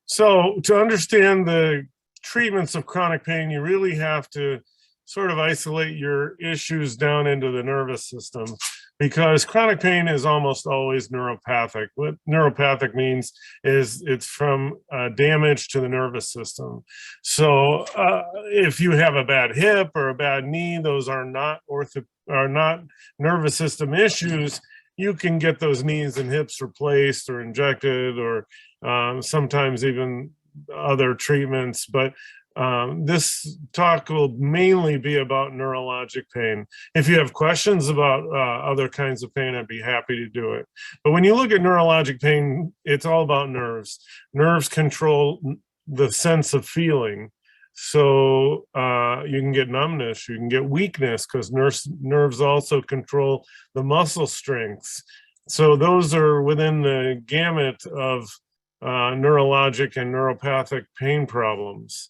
So to understand the treatments of chronic pain, you really have to sort of isolate your issues down into the nervous system, because chronic pain is almost always neuropathic. What neuropathic means is it's from damage to the nervous system. So if you have a bad hip or a bad knee, those are not nervous system issues. You can get those knees and hips replaced or injected, or sometimes even other treatments. But this talk will mainly be about neurologic pain. If you have questions about other kinds of pain, I'd be happy to do it. But when you look at neurologic pain, it's all about nerves. Nerves control the sense of feeling. So you can get numbness, you can get weakness, because nerves also control the muscle strengths. So those are within the gamut of neurologic and neuropathic pain problems.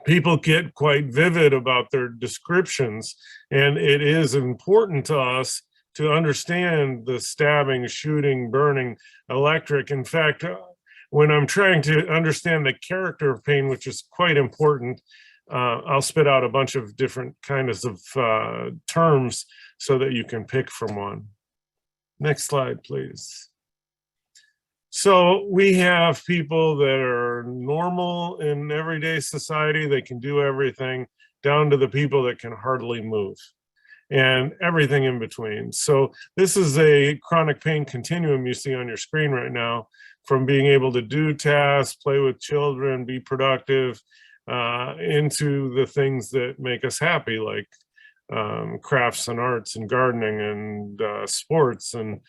People get quite vivid about their descriptions, and it is important to us to understand the stabbing, shooting, burning, electric. In fact, when I'm trying to understand the character of pain, which is quite important, I'll spit out a bunch of different kinds of terms so that you can pick from one. Next slide, please. So we have people that are normal in everyday society. They can do everything, down to the people that can hardly move, and everything in between. So this is a chronic pain continuum you see on your screen right now, from being able to do tasks, play with children, be productive, into the things that make us happy, like crafts and arts and gardening and sports. And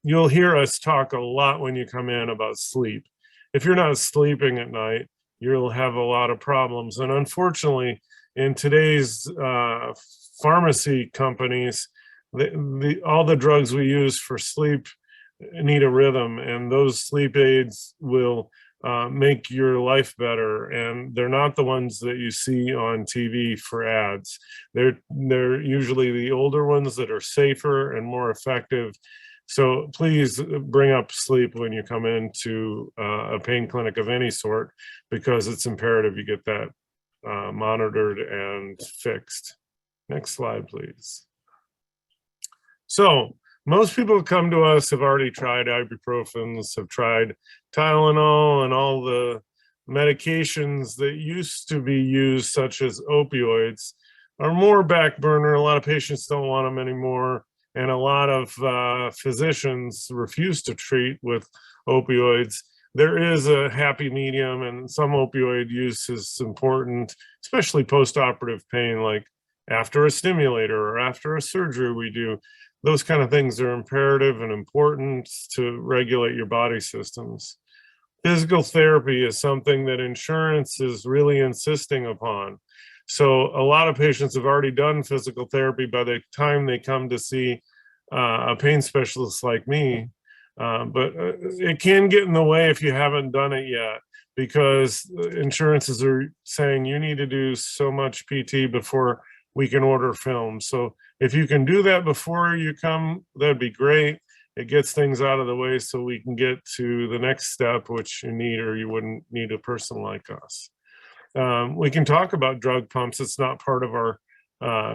you'll hear us talk a lot when you come in about sleep. If you're not sleeping at night, you'll have a lot of problems. And unfortunately, in today's pharmacy companies, all the drugs we use for sleep need a rhythm, and those sleep aids will make your life better, and they're not the ones that you see on TV for ads. They're usually the older ones that are safer and more effective. So please bring up sleep when you come into a pain clinic of any sort, because it's imperative you get that monitored and fixed. Next slide, please. So most people who come to us have already tried ibuprofens, have tried Tylenol, and all the medications that used to be used, such as opioids, are more back burner. A lot of patients don't want them anymore, and a lot of physicians refuse to treat with opioids. There is a happy medium, and some opioid use is important, especially post-operative pain, like after a stimulator or after a surgery we do. Those kind of things are imperative and important to regulate your body systems. Physical therapy is something that insurance is really insisting upon. So a lot of patients have already done physical therapy by the time they come to see a pain specialist like me. But it can get in the way if you haven't done it yet, because insurances are saying you need to do so much PT before we can order film. So if you can do that before you come, that'd be great. It gets things out of the way so we can get to the next step, which you need, or you wouldn't need a person like us. We can talk about drug pumps. It's not part of our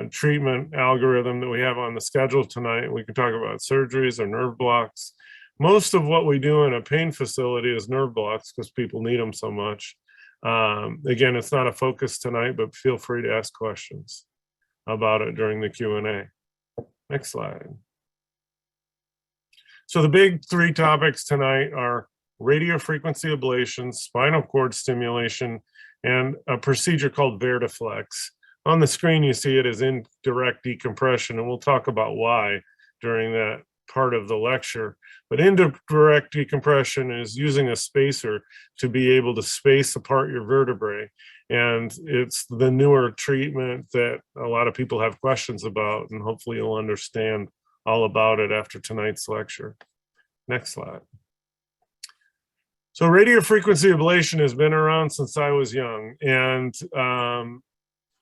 treatment algorithm that we have on the schedule tonight. We can talk about surgeries or nerve blocks. Most of what we do in a pain facility is nerve blocks, because people need them so much. Again, it's not a focus tonight, but feel free to ask questions about it during the Q&A. Next slide. So the big three topics tonight are radiofrequency ablation, spinal cord stimulation, and a procedure called Vertiflex. On the screen, you see it as indirect decompression, and we'll talk about why during that part of the lecture. But indirect decompression is using a spacer to be able to space apart your vertebrae. And it's the newer treatment that a lot of people have questions about, and hopefully you'll understand all about it after tonight's lecture. Next slide. So radiofrequency ablation has been around since I was young, and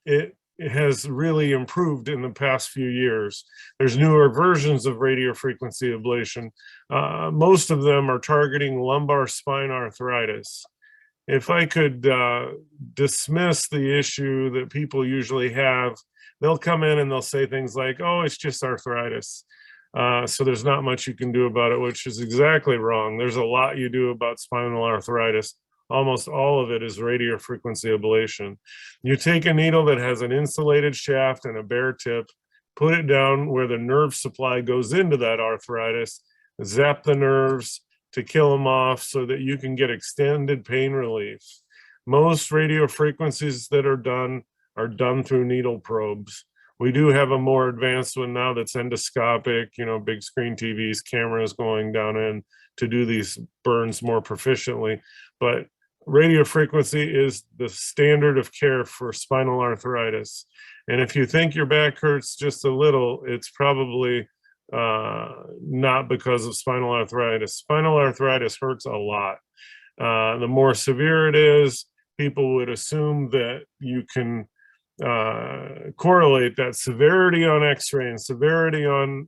it has really improved in the past few years. There's newer versions of radiofrequency ablation. Most of them are targeting lumbar spine arthritis. If I could dismiss the issue that people usually have, they'll come in and they'll say things like, oh, it's just arthritis. So there's not much you can do about it, which is exactly wrong. There's a lot you do about spinal arthritis. Almost all of it is radiofrequency ablation. You take a needle that has an insulated shaft and a bare tip, put it down where the nerve supply goes into that arthritis, zap the nerves to kill them off so that you can get extended pain relief. Most radiofrequencies that are done through needle probes. We do have a more advanced one now that's endoscopic, big screen TVs, cameras going down in to do these burns more proficiently. But radiofrequency is the standard of care for spinal arthritis. And if you think your back hurts just a little, it's probably not because of spinal arthritis. Spinal arthritis hurts a lot. The more severe it is, people would assume that you can correlate that severity on x-ray and severity on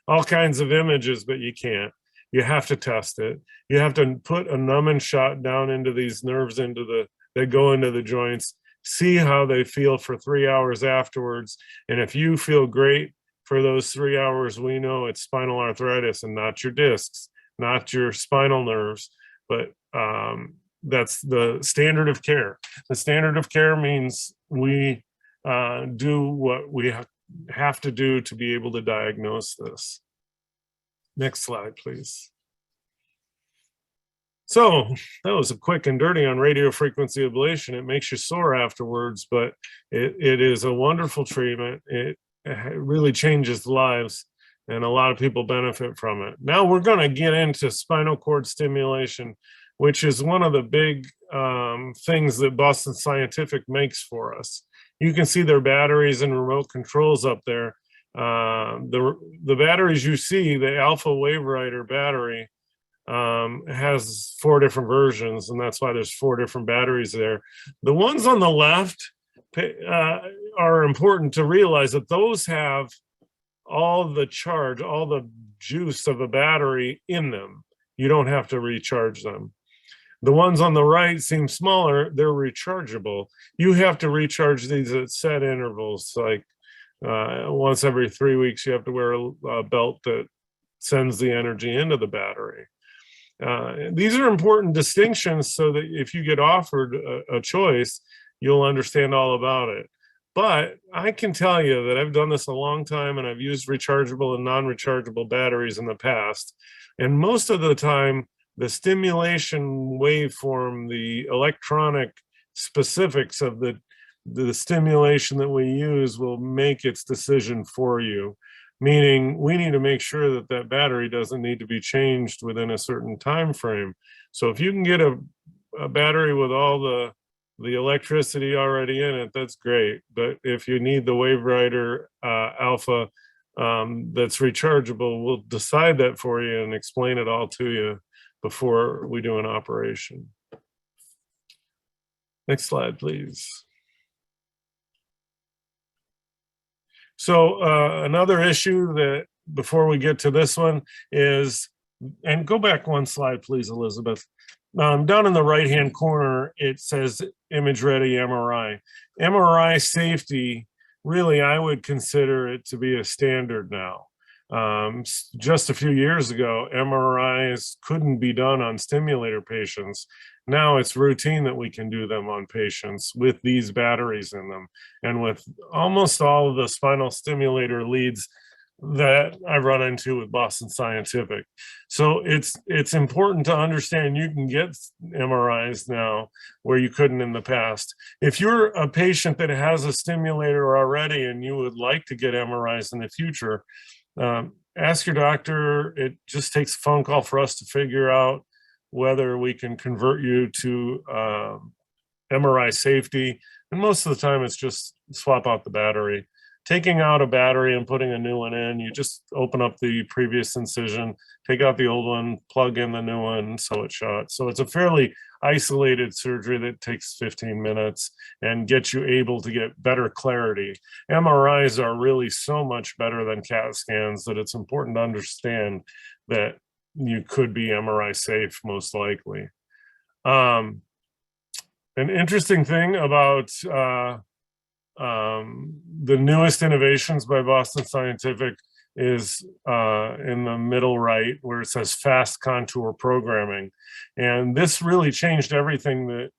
all kinds of images, but you can't. You have to test it. You have to put a numbing shot down into these nerves that go into the joints, see how they feel for 3 hours afterwards. And if you feel great for those 3 hours, we know it's spinal arthritis and not your discs, not your spinal nerves, but that's the standard of care. The standard of care means we do what we have to do to be able to diagnose this. Next slide, please. So that was a quick and dirty on radiofrequency ablation. It makes you sore afterwards, but it is a wonderful treatment. It really changes lives, and a lot of people benefit from it. Now we're going to get into spinal cord stimulation, which is one of the big things that Boston Scientific makes for us. You can see their batteries and remote controls up there. The batteries you see, the Alpha Waverider battery, has 4 different versions, and that's why there's 4 different batteries there. The ones on the left are important to realize that those have all the charge, all the juice of a battery in them. You don't have to recharge them. The ones on the right seem smaller, they're rechargeable. You have to recharge these at set intervals, like once every 3 weeks, you have to wear a belt that sends the energy into the battery. These are important distinctions so that if you get offered a choice, you'll understand all about it. But I can tell you that I've done this a long time, and I've used rechargeable and non-rechargeable batteries in the past. And most of the time, the stimulation waveform, the electronic specifics of the stimulation that we use will make its decision for you. Meaning we need to make sure that that battery doesn't need to be changed within a certain time frame. So if you can get a battery with all the electricity already in it, that's great. But if you need the Waverider Alpha that's rechargeable, we'll decide that for you and explain it all to you before we do an operation. Next slide, please. So another issue that, before we get to this one, is, and go back one slide, please, Elizabeth. Down in the right-hand corner, it says image ready MRI. MRI safety, really, I would consider it to be a standard now. Just a few years ago, MRIs couldn't be done on stimulator patients. Now it's routine that we can do them on patients with these batteries in them, and with almost all of the spinal stimulator leads that I run into with Boston Scientific. So it's important to understand you can get MRIs now where you couldn't in the past. If you're a patient that has a stimulator already and you would like to get MRIs in the future, ask your doctor. It just takes a phone call for us to figure out whether we can convert you to MRI safety. And most of the time it's just swap out the battery taking out a battery and putting a new one in. You just open up the previous incision, take out the old one, plug in the new one, sew it shut. So it's a fairly isolated surgery that takes 15 minutes and gets you able to get better clarity. MRIs are really so much better than CAT scans that it's important to understand that you could be MRI safe, most likely. An interesting thing about the newest innovations by Boston Scientific is in the middle right, where it says fast contour programming. And this really changed everything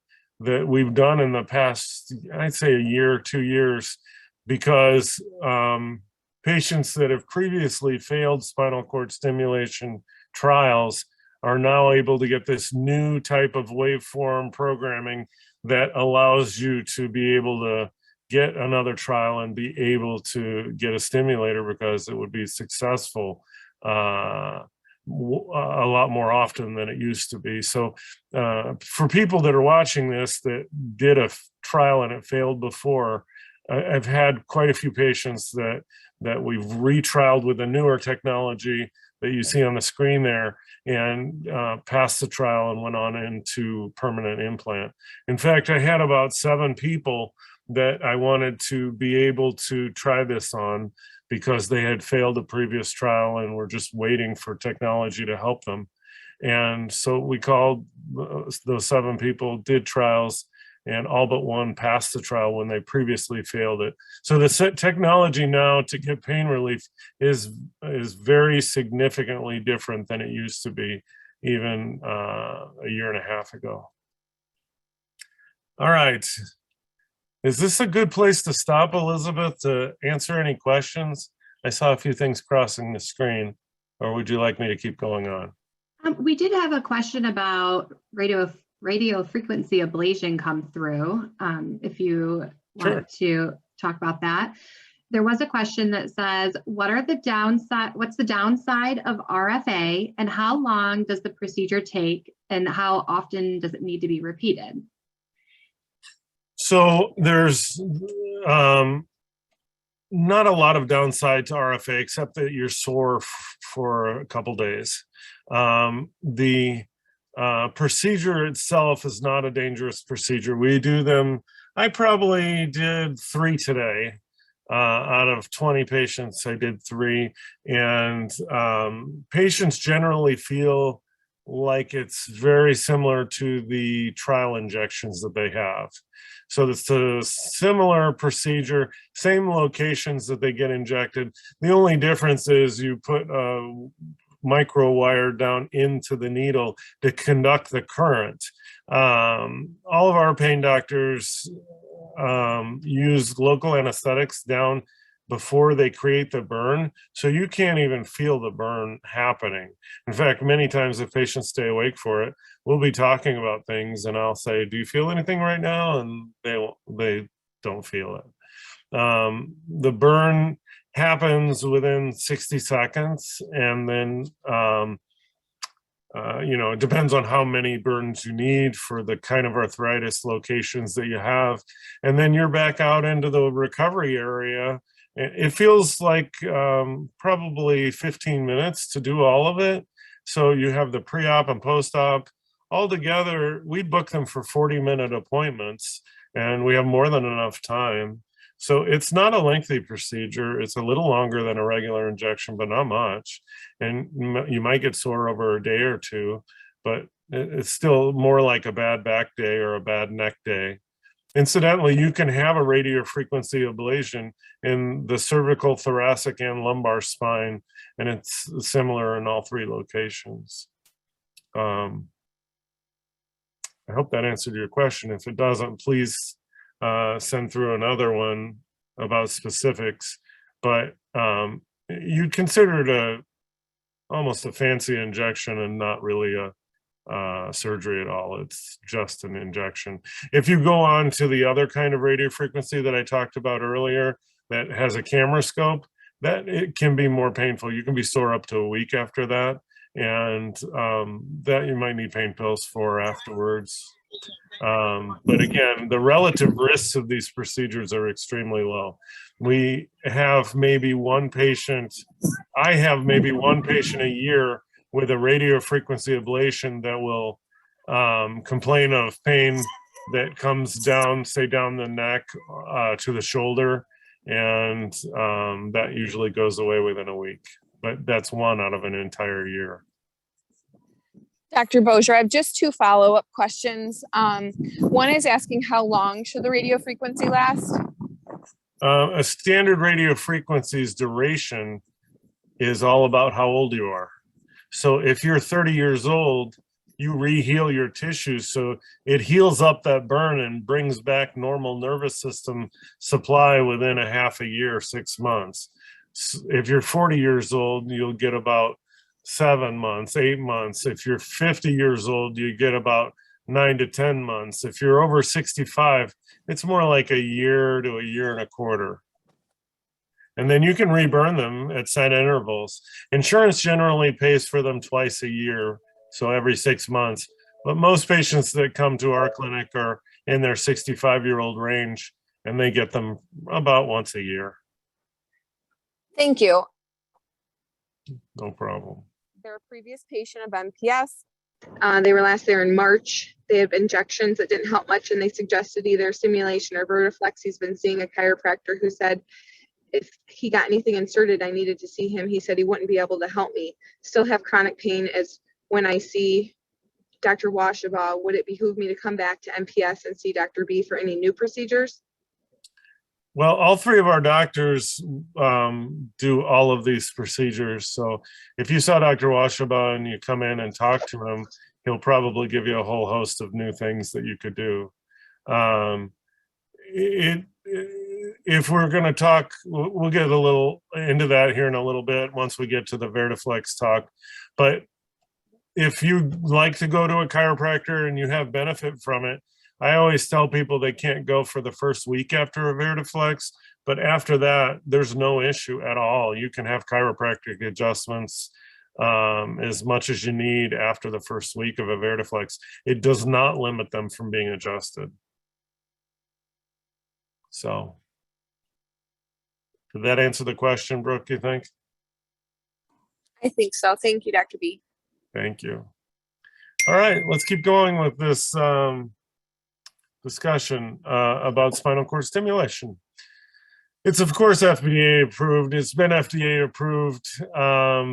that we've done in the past, I'd say a year, 2 years, because patients that have previously failed spinal cord stimulation trials are now able to get this new type of waveform programming that allows you to be able to get another trial and be able to get a stimulator, because it would be successful a lot more often than it used to be. So for people that are watching this that did a trial and it failed before, I've had quite a few patients that we've retrialed with the newer technology that you see on the screen there, and passed the trial and went on into permanent implant. In fact, I had about 7 people that I wanted to be able to try this on because they had failed a previous trial and were just waiting for technology to help them. And so we called those 7 people, did trials, and all but one passed the trial when they previously failed it. So the technology now to get pain relief is very significantly different than it used to be even a year and a half ago. All right. Is this a good place to stop, Elizabeth, to answer any questions? I saw a few things crossing the screen, or would you like me to keep going on? We did have a question about radio frequency ablation come through. If you want to talk about that. There was a question that says, what's the downside of RFA, and how long does the procedure take, and how often does it need to be repeated? So there's not a lot of downside to RFA, except that you're sore for a couple days. The procedure itself is not a dangerous procedure. We do them, I probably did 3 today. Out of 20 patients, I did 3. And patients generally feel like it's very similar to the trial injections that they have. So it's a similar procedure, same locations that they get injected. The only difference is you put a micro wire down into the needle to conduct the current. All of our pain doctors use local anesthetics down before they create the burn, so you can't even feel the burn happening. In fact, many times if patients stay awake for it, we'll be talking about things and I'll say, do you feel anything right now? And they don't feel it. The burn happens within 60 seconds, and then it depends on how many burns you need for the kind of arthritis locations that you have. And then you're back out into the recovery area. It feels like probably 15 minutes to do all of it. So you have the pre-op and post-op. Altogether, we book them for 40-minute appointments, and we have more than enough time. So it's not a lengthy procedure. It's a little longer than a regular injection, but not much. And you might get sore over a day or 2, but it's still more like a bad back day or a bad neck day. Incidentally, you can have a radiofrequency ablation in the cervical, thoracic, and lumbar spine, and it's similar in all 3 locations. I hope that answered your question. If it doesn't, please send through another one about specifics, but you'd consider it almost a fancy injection and not really a surgery at all. It's just an injection. If you go on to the other kind of radiofrequency that I talked about earlier that has a camera scope, that it can be more painful. You can be sore up to a week after that, and that you might need pain pills for afterwards. But again, the relative risks of these procedures are extremely low. We have maybe one patient, I have maybe one patient a year with a radiofrequency ablation that will complain of pain that comes down, say down the neck to the shoulder. And that usually goes away within a week, but that's one out of an entire year. Dr. Bojrab, just two follow-up questions. One is asking how long should the radio frequency last? A standard radio frequency's duration is all about how old you are. So if you're 30 years old, you reheal your tissues, so it heals up that burn and brings back normal nervous system supply within a half a year, 6 months. If you're 40 years old, you'll get about 7 months, 8 months. If you're 50 years old, you get about 9 to 10 months. If you're over 65, it's more like a year to a year and a quarter. And then you can reburn them at set intervals. Insurance generally pays for them twice a year, so every 6 months. But most patients that come to our clinic are in their 65-year-old range, and they get them about once a year. Thank you. No problem. They're a previous patient of MPS. They were last there in March. They had injections that didn't help much, and they suggested either stimulation or Vertiflex. He's been seeing a chiropractor who said if he got anything inserted, I needed to see him. He said he wouldn't be able to help me. Still have chronic pain. As when I see Dr. Washabaugh, would it behoove me to come back to MPS and see Dr. B for any new procedures? Well, all three of our doctors do all of these procedures. So if you saw Dr. Washabaugh and you come in and talk to him, he'll probably give you a whole host of new things that you could do. If we're going to talk, we'll get a little into that here in a little bit once we get to the Vertiflex talk. But if you'd like to go to a chiropractor and you have benefit from it, I always tell people they can't go for the first week after a Vertiflex, but after that, there's no issue at all. You can have chiropractic adjustments as much as you need after the first week of a Vertiflex. It does not limit them from being adjusted. So, did that answer the question, Brooke, you think? I think so. Thank you, Dr. B. Thank you. All right, let's keep going with this discussion about spinal cord stimulation. It's of course FDA approved. It's been FDA approved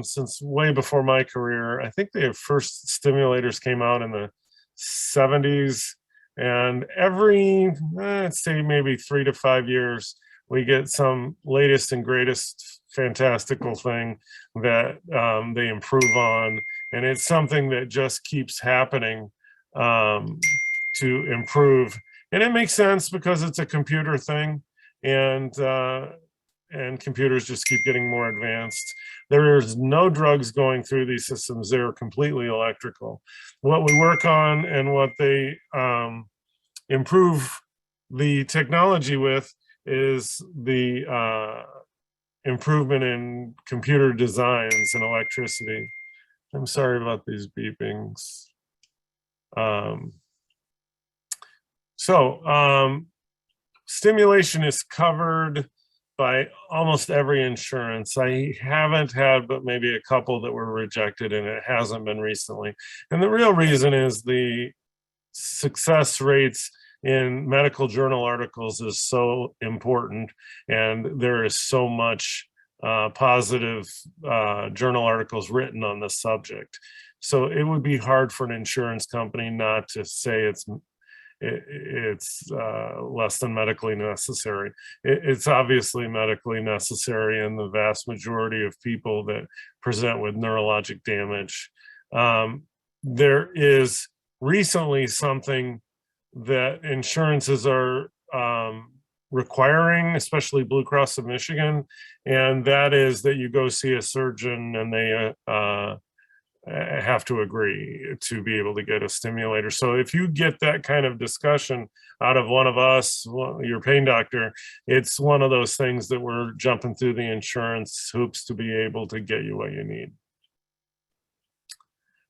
since way before my career. I think the first stimulators came out in the 70s, and every, let's say maybe 3 to 5 years, we get some latest and greatest fantastical thing that they improve on. And it's something that just keeps happening to improve. And it makes sense because it's a computer thing, and computers just keep getting more advanced. There's no drugs going through these systems. They're completely electrical. What we work on and what they improve the technology with is the improvement in computer designs and electricity. I'm sorry about these beepings. Stimulation is covered by almost every insurance. I haven't had but maybe a couple that were rejected, and it hasn't been recently. And the real reason is the success rates in medical journal articles is so important, and there is so much positive journal articles written on the subject. So it would be hard for an insurance company not to say it's less than medically necessary. It's obviously medically necessary in the vast majority of people that present with neurologic damage. There is recently something that insurances are requiring, especially Blue Cross of Michigan, and that is that you go see a surgeon and they have to agree to be able to get a stimulator. So if you get that kind of discussion out of one of us, your pain doctor, it's one of those things that we're jumping through the insurance hoops to be able to get you what you need.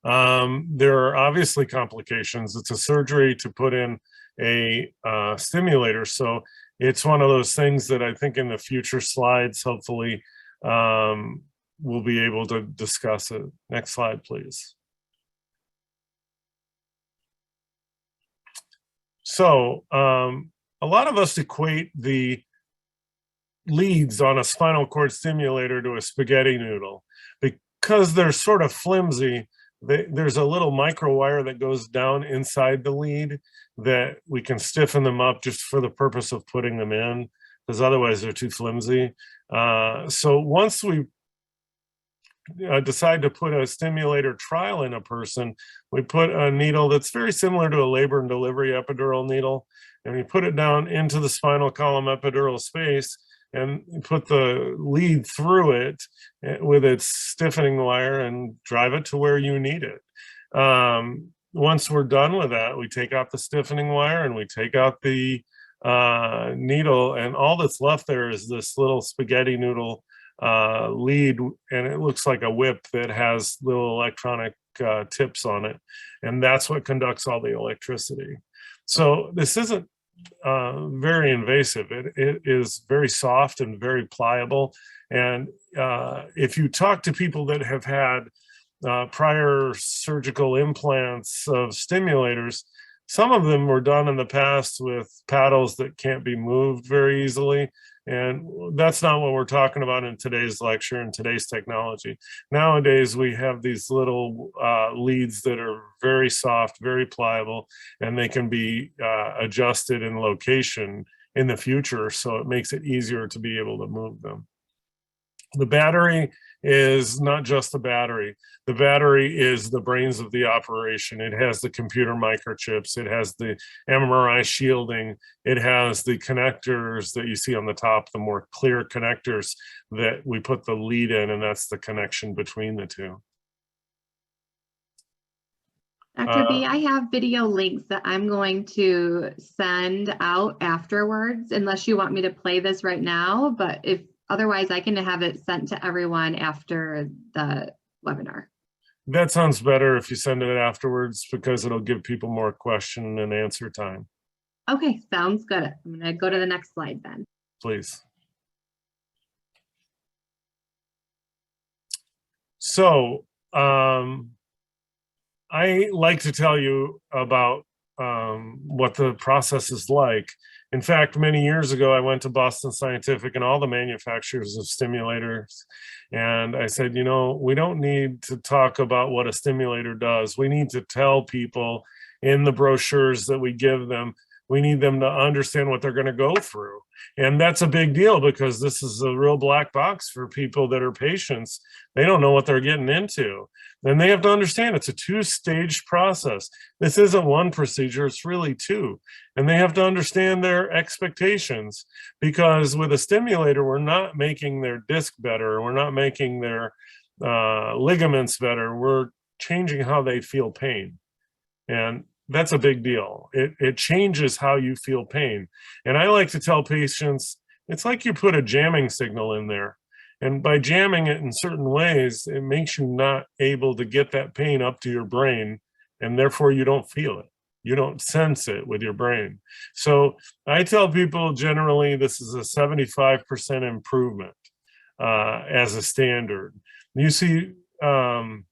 There are obviously complications. It's a surgery to put in a stimulator. So it's one of those things that I think in the future slides, hopefully, we'll be able to discuss it. Next slide, please. So a lot of us equate the leads on a spinal cord stimulator to a spaghetti noodle. Because they're sort of flimsy, there's a little micro wire that goes down inside the lead that we can stiffen them up just for the purpose of putting them in, because otherwise they're too flimsy. So once we decide to put a stimulator trial in a person, we put a needle that's very similar to a labor and delivery epidural needle, and we put it down into the spinal column epidural space and put the lead through it with its stiffening wire and drive it to where you need it. Once we're done with that, we take out the stiffening wire and we take out the needle, and all that's left there is this little spaghetti noodle lead, and it looks like a whip that has little electronic tips on it, and that's what conducts all the electricity. So this isn't very invasive. It is very soft and very pliable, and if you talk to people that have had prior surgical implants of stimulators, some of them were done in the past with paddles that can't be moved very easily. And that's not what we're talking about in today's lecture and today's technology. Nowadays, we have these little leads that are very soft, very pliable, and they can be adjusted in location in the future. So it makes it easier to be able to move them. The battery is not just the battery. The battery is the brains of the operation. It has the computer microchips. It has the MRI shielding. It has the connectors that you see on the top, the more clear connectors that we put the lead in, and that's the connection between the two. Dr. B, I have video links that I'm going to send out afterwards, unless you want me to play this right now, but if otherwise I can have it sent to everyone after the webinar. That sounds better if you send it afterwards, because it'll give people more question and answer time. Okay, sounds good. I'm going to go to the next slide then. Please. So I like to tell you about what the process is like. In fact, many years ago, I went to Boston Scientific and all the manufacturers of stimulators, and I said, you know, we don't need to talk about what a stimulator does. We need to tell people in the brochures that we give them, we need them to understand what they're going to go through. And that's a big deal, because this is a real black box for people that are patients. They don't know what they're getting into. And they have to understand it's a two-stage process. This isn't one procedure, it's really two. And they have to understand their expectations, because with a stimulator, we're not making their disc better. We're not making their ligaments better. We're changing how they feel pain. And that's a big deal. It changes how you feel pain. And I like to tell patients, it's like you put a jamming signal in there. And by jamming it in certain ways, it makes you not able to get that pain up to your brain, and therefore you don't feel it. You don't sense it with your brain. So I tell people generally this is a 75% improvement as a standard. You see down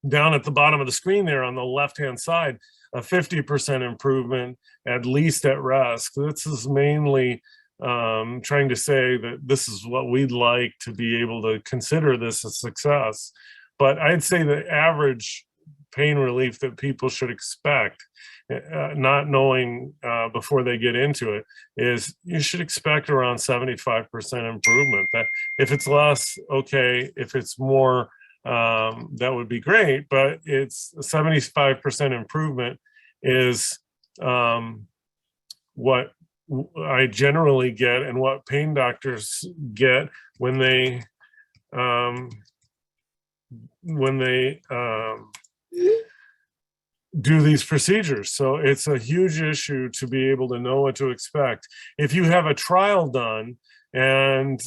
at the bottom of the screen there on the left-hand side, a 50% improvement, at least at rest. This is mainly trying to say that this is what we'd like to be able to consider this a success. But I'd say the average pain relief that people should expect, not knowing before they get into it, is you should expect around 75% improvement. That if it's less, okay. If it's more, that would be great, but it's 75% improvement is what I generally get and what pain doctors get when they do these procedures. So it's a huge issue to be able to know what to expect. If you have a trial done and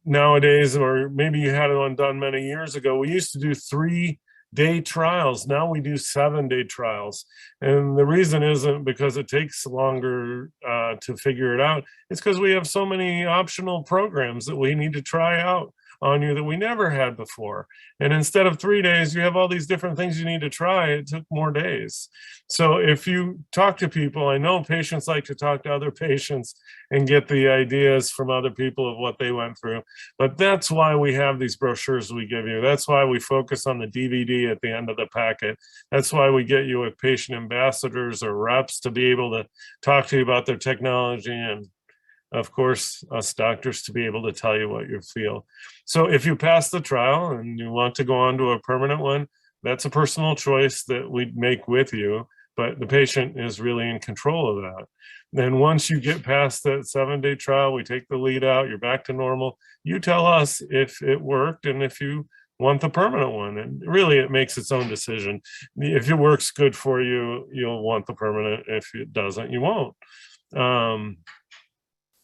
nowadays, or maybe you had one done many years ago, we used to do 3 day trials. Now we do 7-day trials. And the reason isn't because it takes longer to figure it out. It's because we have so many optional programs that we need to try out on you that we never had before. And instead of 3 days, you have all these different things you need to try. It took more days. So if you talk to people, I know patients like to talk to other patients and get the ideas from other people of what they went through. But that's why we have these brochures we give you. That's why we focus on the DVD at the end of the packet. That's why we get you with patient ambassadors or reps to be able to talk to you about their technology, and of course, us doctors to be able to tell you what you feel. So if you pass the trial and you want to go on to a permanent one, that's a personal choice that we make with you, but the patient is really in control of that. Then once you get past that 7-day trial, we take the lead out, you're back to normal. You tell us if it worked and if you want the permanent one. And really it makes its own decision. If it works good for you, you'll want the permanent. If it doesn't, you won't.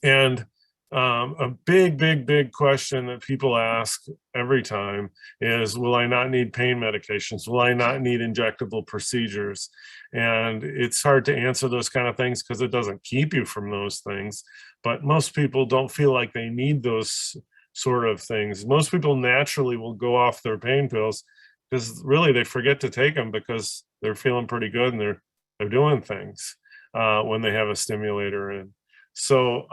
And a big question that people ask every time is, will I not need pain medications? Will I not need injectable procedures? And it's hard to answer those kind of things because it doesn't keep you from those things. But most people don't feel like they need those sort of things. Most people naturally will go off their pain pills because really they forget to take them because they're feeling pretty good and they're doing things when they have a stimulator in. So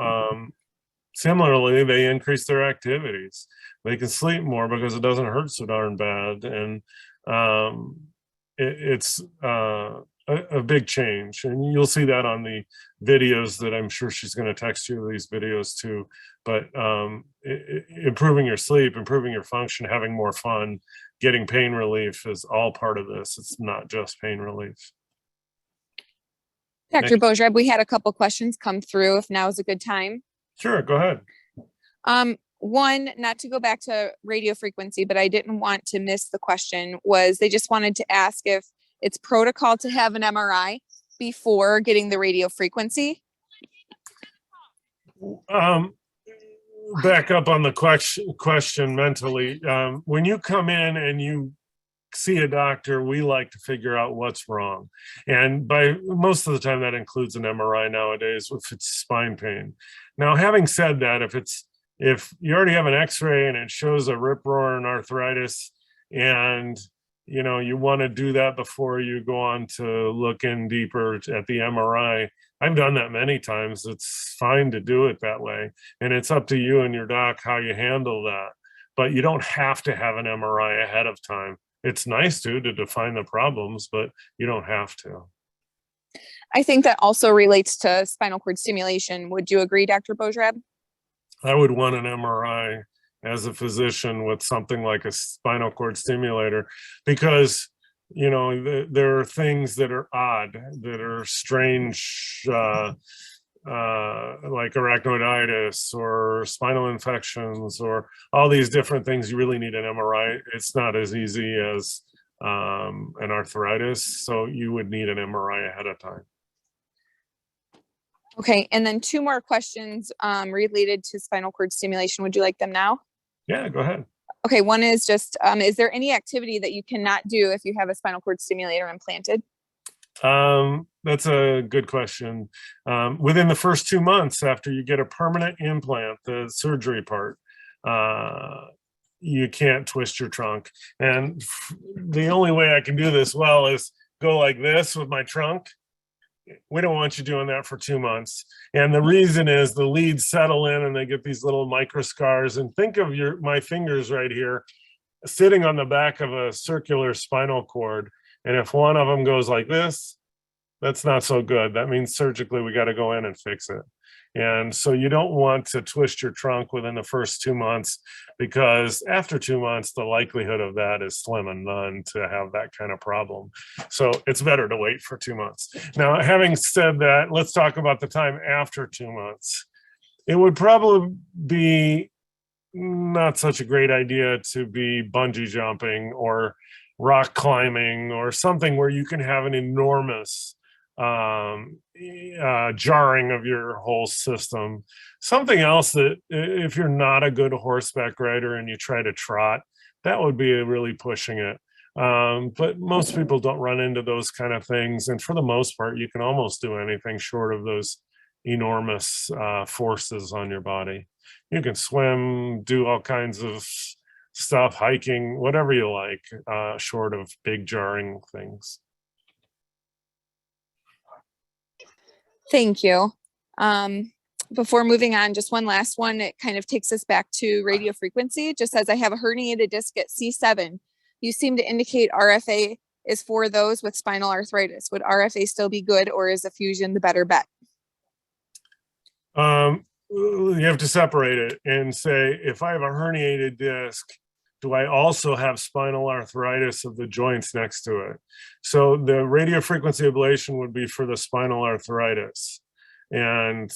similarly, they increase their activities. They can sleep more because it doesn't hurt so darn bad. And it's a big change. And you'll see that on the videos that I'm sure she's going to text you these videos too. But improving your sleep, improving your function, having more fun, getting pain relief is all part of this. It's not just pain relief. Dr. Bojrab, we had a couple questions come through, if now is a good time. Sure, go ahead. One, not to go back to radio frequency, but I didn't want to miss the question, was they just wanted to ask if it's protocol to have an MRI before getting the radio frequency. Back up on the question mentally. When you come in and you see a doctor, we like to figure out what's wrong. And by most of the time that includes an MRI nowadays if it's spine pain. Now, having said that, if you already have an x-ray and it shows a rip roaring arthritis and you want to do that before you go on to look in deeper at the MRI, I've done that many times. It's fine to do it that way. And it's up to you and your doc how you handle that. But you don't have to have an MRI ahead of time. It's nice to define the problems, but you don't have to. I think that also relates to spinal cord stimulation. Would you agree, Dr. Bojrab? I would want an MRI as a physician with something like a spinal cord stimulator because, there are things that are odd, that are strange, like arachnoiditis or spinal infections or all these different things. You really need an MRI. It's not as easy as an arthritis. So you would need an MRI ahead of time. Okay. And then 2 more questions related to spinal cord stimulation. Would you like them now? Yeah, go ahead. Okay. One is just, is there any activity that you cannot do if you have a spinal cord stimulator implanted? That's a good question. Within the first 2 months after you get a permanent implant, the surgery part, you can't twist your trunk. And the only way I can do this well is go like this with my trunk. We don't want you doing that for 2 months. And the reason is the leads settle in and they get these little micro scars. And think of my fingers right here sitting on the back of a circular spinal cord. And if one of them goes like this, that's not so good. That means surgically we got to go in and fix it. And so you don't want to twist your trunk within the first 2 months because after 2 months, the likelihood of that is slim and none to have that kind of problem. So it's better to wait for 2 months. Now, having said that, let's talk about the time after 2 months. It would probably be not such a great idea to be bungee jumping or rock climbing or something where you can have an enormous jarring of your whole system. Something else that if you're not a good horseback rider and you try to trot, that would be really pushing it. But most people don't run into those kind of things. And for the most part, you can almost do anything short of those enormous forces on your body. You can swim, do all kinds of stuff, hiking, whatever you like, short of big jarring things. Thank you. Before moving on, just one last one. It kind of takes us back to radio frequency. It just says, I have a herniated disc at C7. You seem to indicate RFA is for those with spinal arthritis. Would RFA still be good, or is a fusion the better bet? You have to separate it and say, if I have a herniated disc, do I also have spinal arthritis of the joints next to it? So the radiofrequency ablation would be for the spinal arthritis, and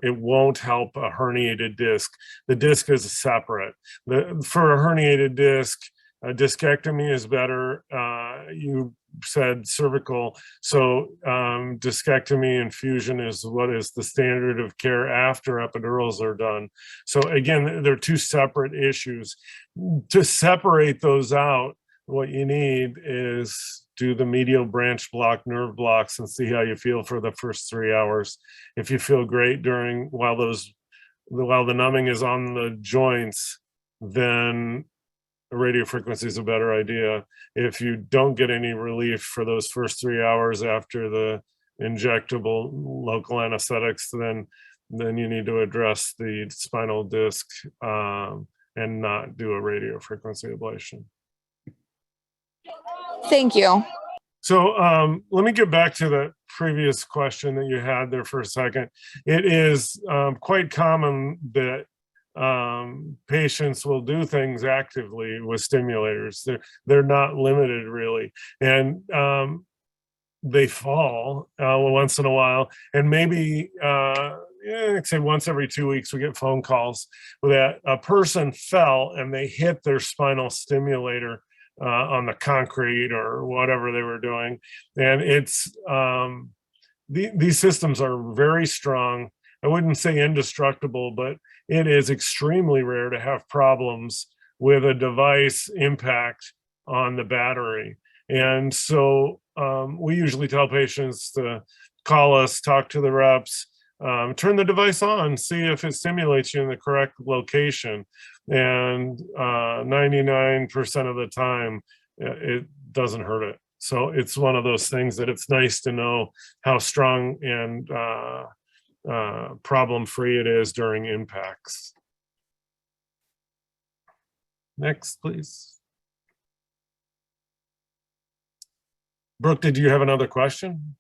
it won't help a herniated disc. The disc is separate. For a herniated disc, a discectomy is better. You said cervical, so discectomy and fusion is what is the standard of care after epidurals are done. So again, they're two separate issues. To separate those out, what you need is do the medial branch block nerve blocks and see how you feel for the first 3 hours. If you feel great while the numbing is on the joints, then radio frequency is a better idea. If you don't get any relief for those first 3 hours after the injectable local anesthetics, then you need to address the spinal disc and not do a radio frequency ablation. Thank you. So let me get back to the previous question that you had there for a second. It is quite common that patients will do things actively with stimulators. They're not limited really, and they fall once in a while, and maybe I'd say once every 2 weeks we get phone calls that a person fell and they hit their spinal stimulator on the concrete or whatever they were doing, and it's these systems are very strong. I wouldn't say indestructible, but it is extremely rare to have problems with a device impact on the battery. And so we usually tell patients to call us, talk to the reps, turn the device on, see if it stimulates you in the correct location. And 99% of the time, it doesn't hurt it. So it's one of those things that it's nice to know how strong and problem-free it is during impacts. Next, please. Brooke, did you have another question?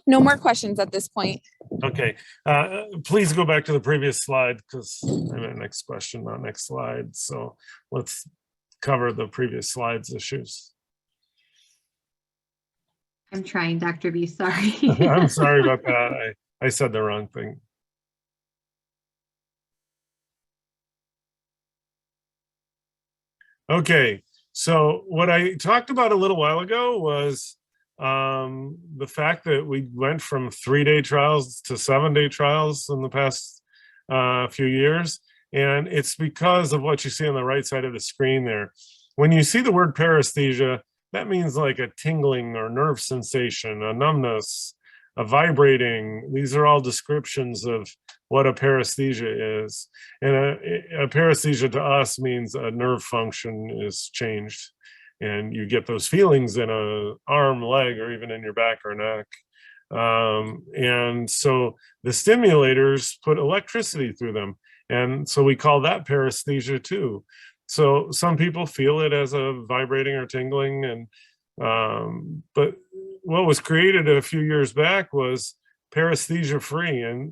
No more questions at this point. Okay, please go back to the previous slide because I have a next question, not next slide. So let's cover the previous slides issues. I'm trying, Dr. B, sorry. I'm sorry about that. I said the wrong thing. Okay, so what I talked about a little while ago was the fact that we went from 3-day trials to 7-day trials in the past few years. And it's because of what you see on the right side of the screen there. When you see the word paresthesia, that means like a tingling or nerve sensation, a numbness, a vibrating. These are all descriptions of what a paresthesia is. And a paresthesia to us means a nerve function is changed. And you get those feelings in an arm, leg, or even in your back or neck. And so the stimulators put electricity through them. And so we call that paresthesia too. So some people feel it as a vibrating or tingling, and but what was created a few years back was paresthesia free, and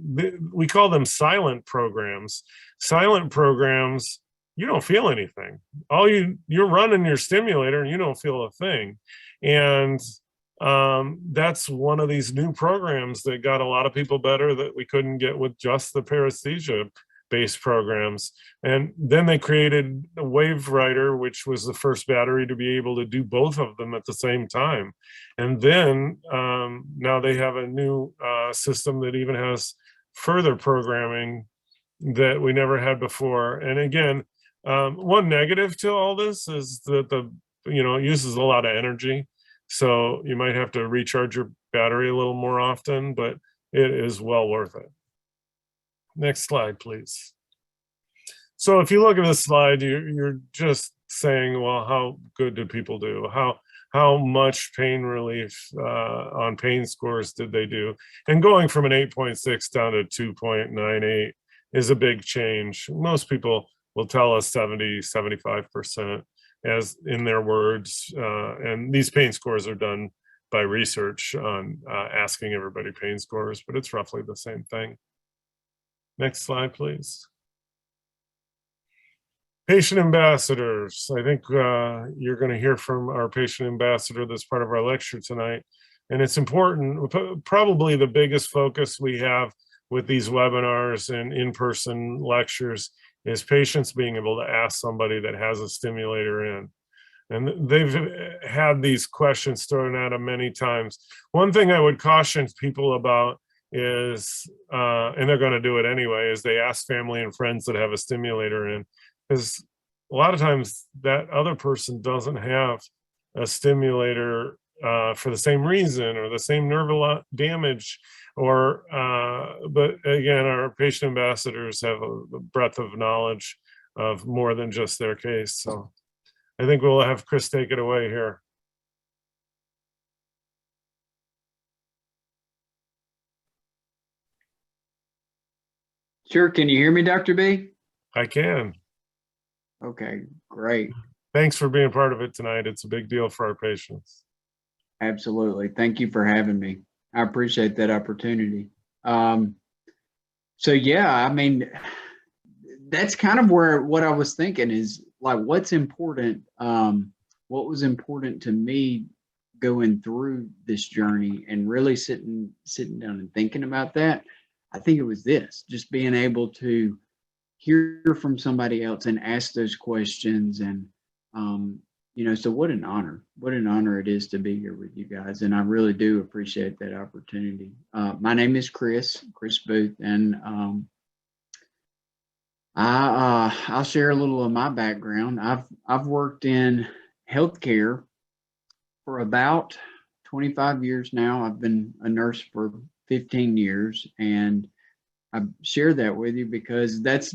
we call them silent programs. Silent programs, you don't feel anything. You're running your stimulator and you don't feel a thing. And that's one of these new programs that got a lot of people better that we couldn't get with just the paresthesia based programs. And then they created a wave writer, which was the first battery to be able to do both of them at the same time. And then now they have a new system that even has further programming that we never had before. And again, One negative to all this is that it uses a lot of energy. So you might have to recharge your battery a little more often, but it is well worth it. Next slide, please. So if you look at this slide, you're just saying, well, how good did people do? How much pain relief on pain scores did they do? And going from an 8.6 down to 2.98 is a big change. Most people will tell us 70, 75%, as in their words. And these pain scores are done by research on asking everybody pain scores, but it's roughly the same thing. Next slide, please. Patient ambassadors. I think you're going to hear from our patient ambassador that's part of our lecture tonight. And it's important, probably the biggest focus we have with these webinars and in-person lectures is patients being able to ask somebody that has a stimulator in. And they've had these questions thrown at them many times. One thing I would caution people about is, and they're going to do it anyway, is they ask family and friends that have a stimulator in. Because a lot of times that other person doesn't have a stimulator for the same reason or the same nerve damage, or but again, our patient ambassadors have a breadth of knowledge of more than just their case. So I think we'll have Chris take it away here. Sure. Can you hear me, Dr. B? I can. Okay, great. Thanks for being part of it tonight. It's a big deal for our patients. Absolutely. Thank you for having me. I appreciate that opportunity. So yeah, I mean, that's kind of what I was thinking is like, what's important, what was important to me going through this journey and really sitting down and thinking about that. I think it was this, just being able to hear from somebody else and ask those questions. And, so what an honor it is to be here with you guys. And I really do appreciate that opportunity. My name is Chris Booth, and I'll share a little of my background. I've worked in healthcare for about 25 years now. I've been a nurse for 15 years, and I share that with you because that's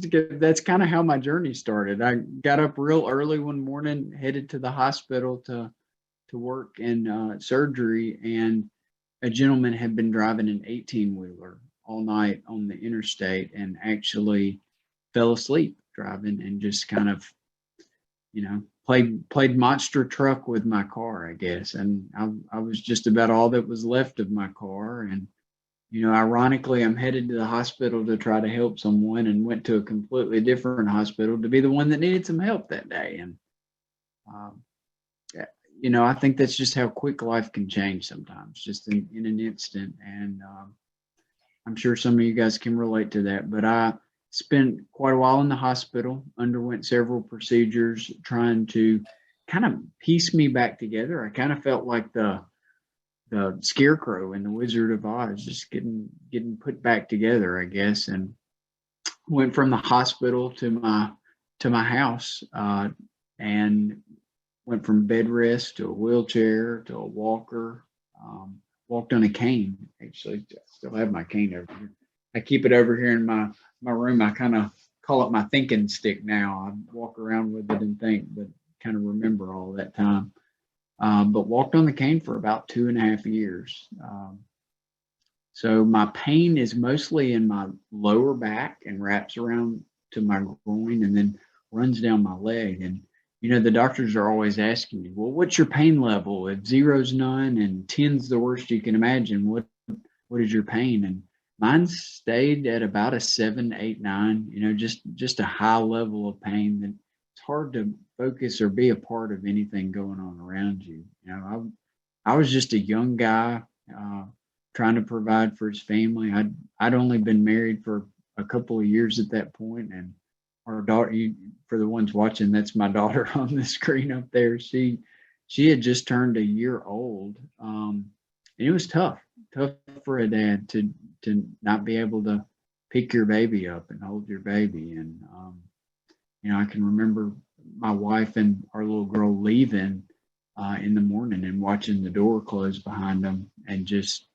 kind of how my journey started. I got up real early one morning, headed to the hospital to work in surgery, and a gentleman had been driving an 18-wheeler all night on the interstate and actually fell asleep driving and just kind of, played monster truck with my car, I guess. And I was just about all that was left of my car. And ironically, I'm headed to the hospital to try to help someone and went to a completely different hospital to be the one that needed some help that day. And, I think that's just how quick life can change sometimes, just in an instant. And I'm sure some of you guys can relate to that. But I spent quite a while in the hospital, underwent several procedures trying to kind of piece me back together. I kind of felt like the Scarecrow in the Wizard of Oz, just getting put back together, I guess. And went from the hospital to my house, and went from bed rest to a wheelchair to a walker. Walked on a cane. Actually, I still have my cane over here. I keep it over here in my room. I kind of call it my thinking stick now. I walk around with it and think, but kind of remember all that time. But walked on the cane for about 2.5 years. So my pain is mostly in my lower back and wraps around to my groin and then runs down my leg. And, the doctors are always asking me, well, what's your pain level? If 0's none and 10's the worst you can imagine, what is your pain? And mine stayed at about a 7, 8, 9, just a high level of pain that it's hard to focus or be a part of anything going on around you. I was just a young guy trying to provide for his family. I'd only been married for a couple of years at that point, and our daughter, for the ones watching, that's my daughter on the screen up there. She had just turned a year old, and it was tough for a dad to not be able to pick your baby up and hold your baby. And You know, I can remember my wife and our little girl leaving in the morning and watching the door close behind them and just,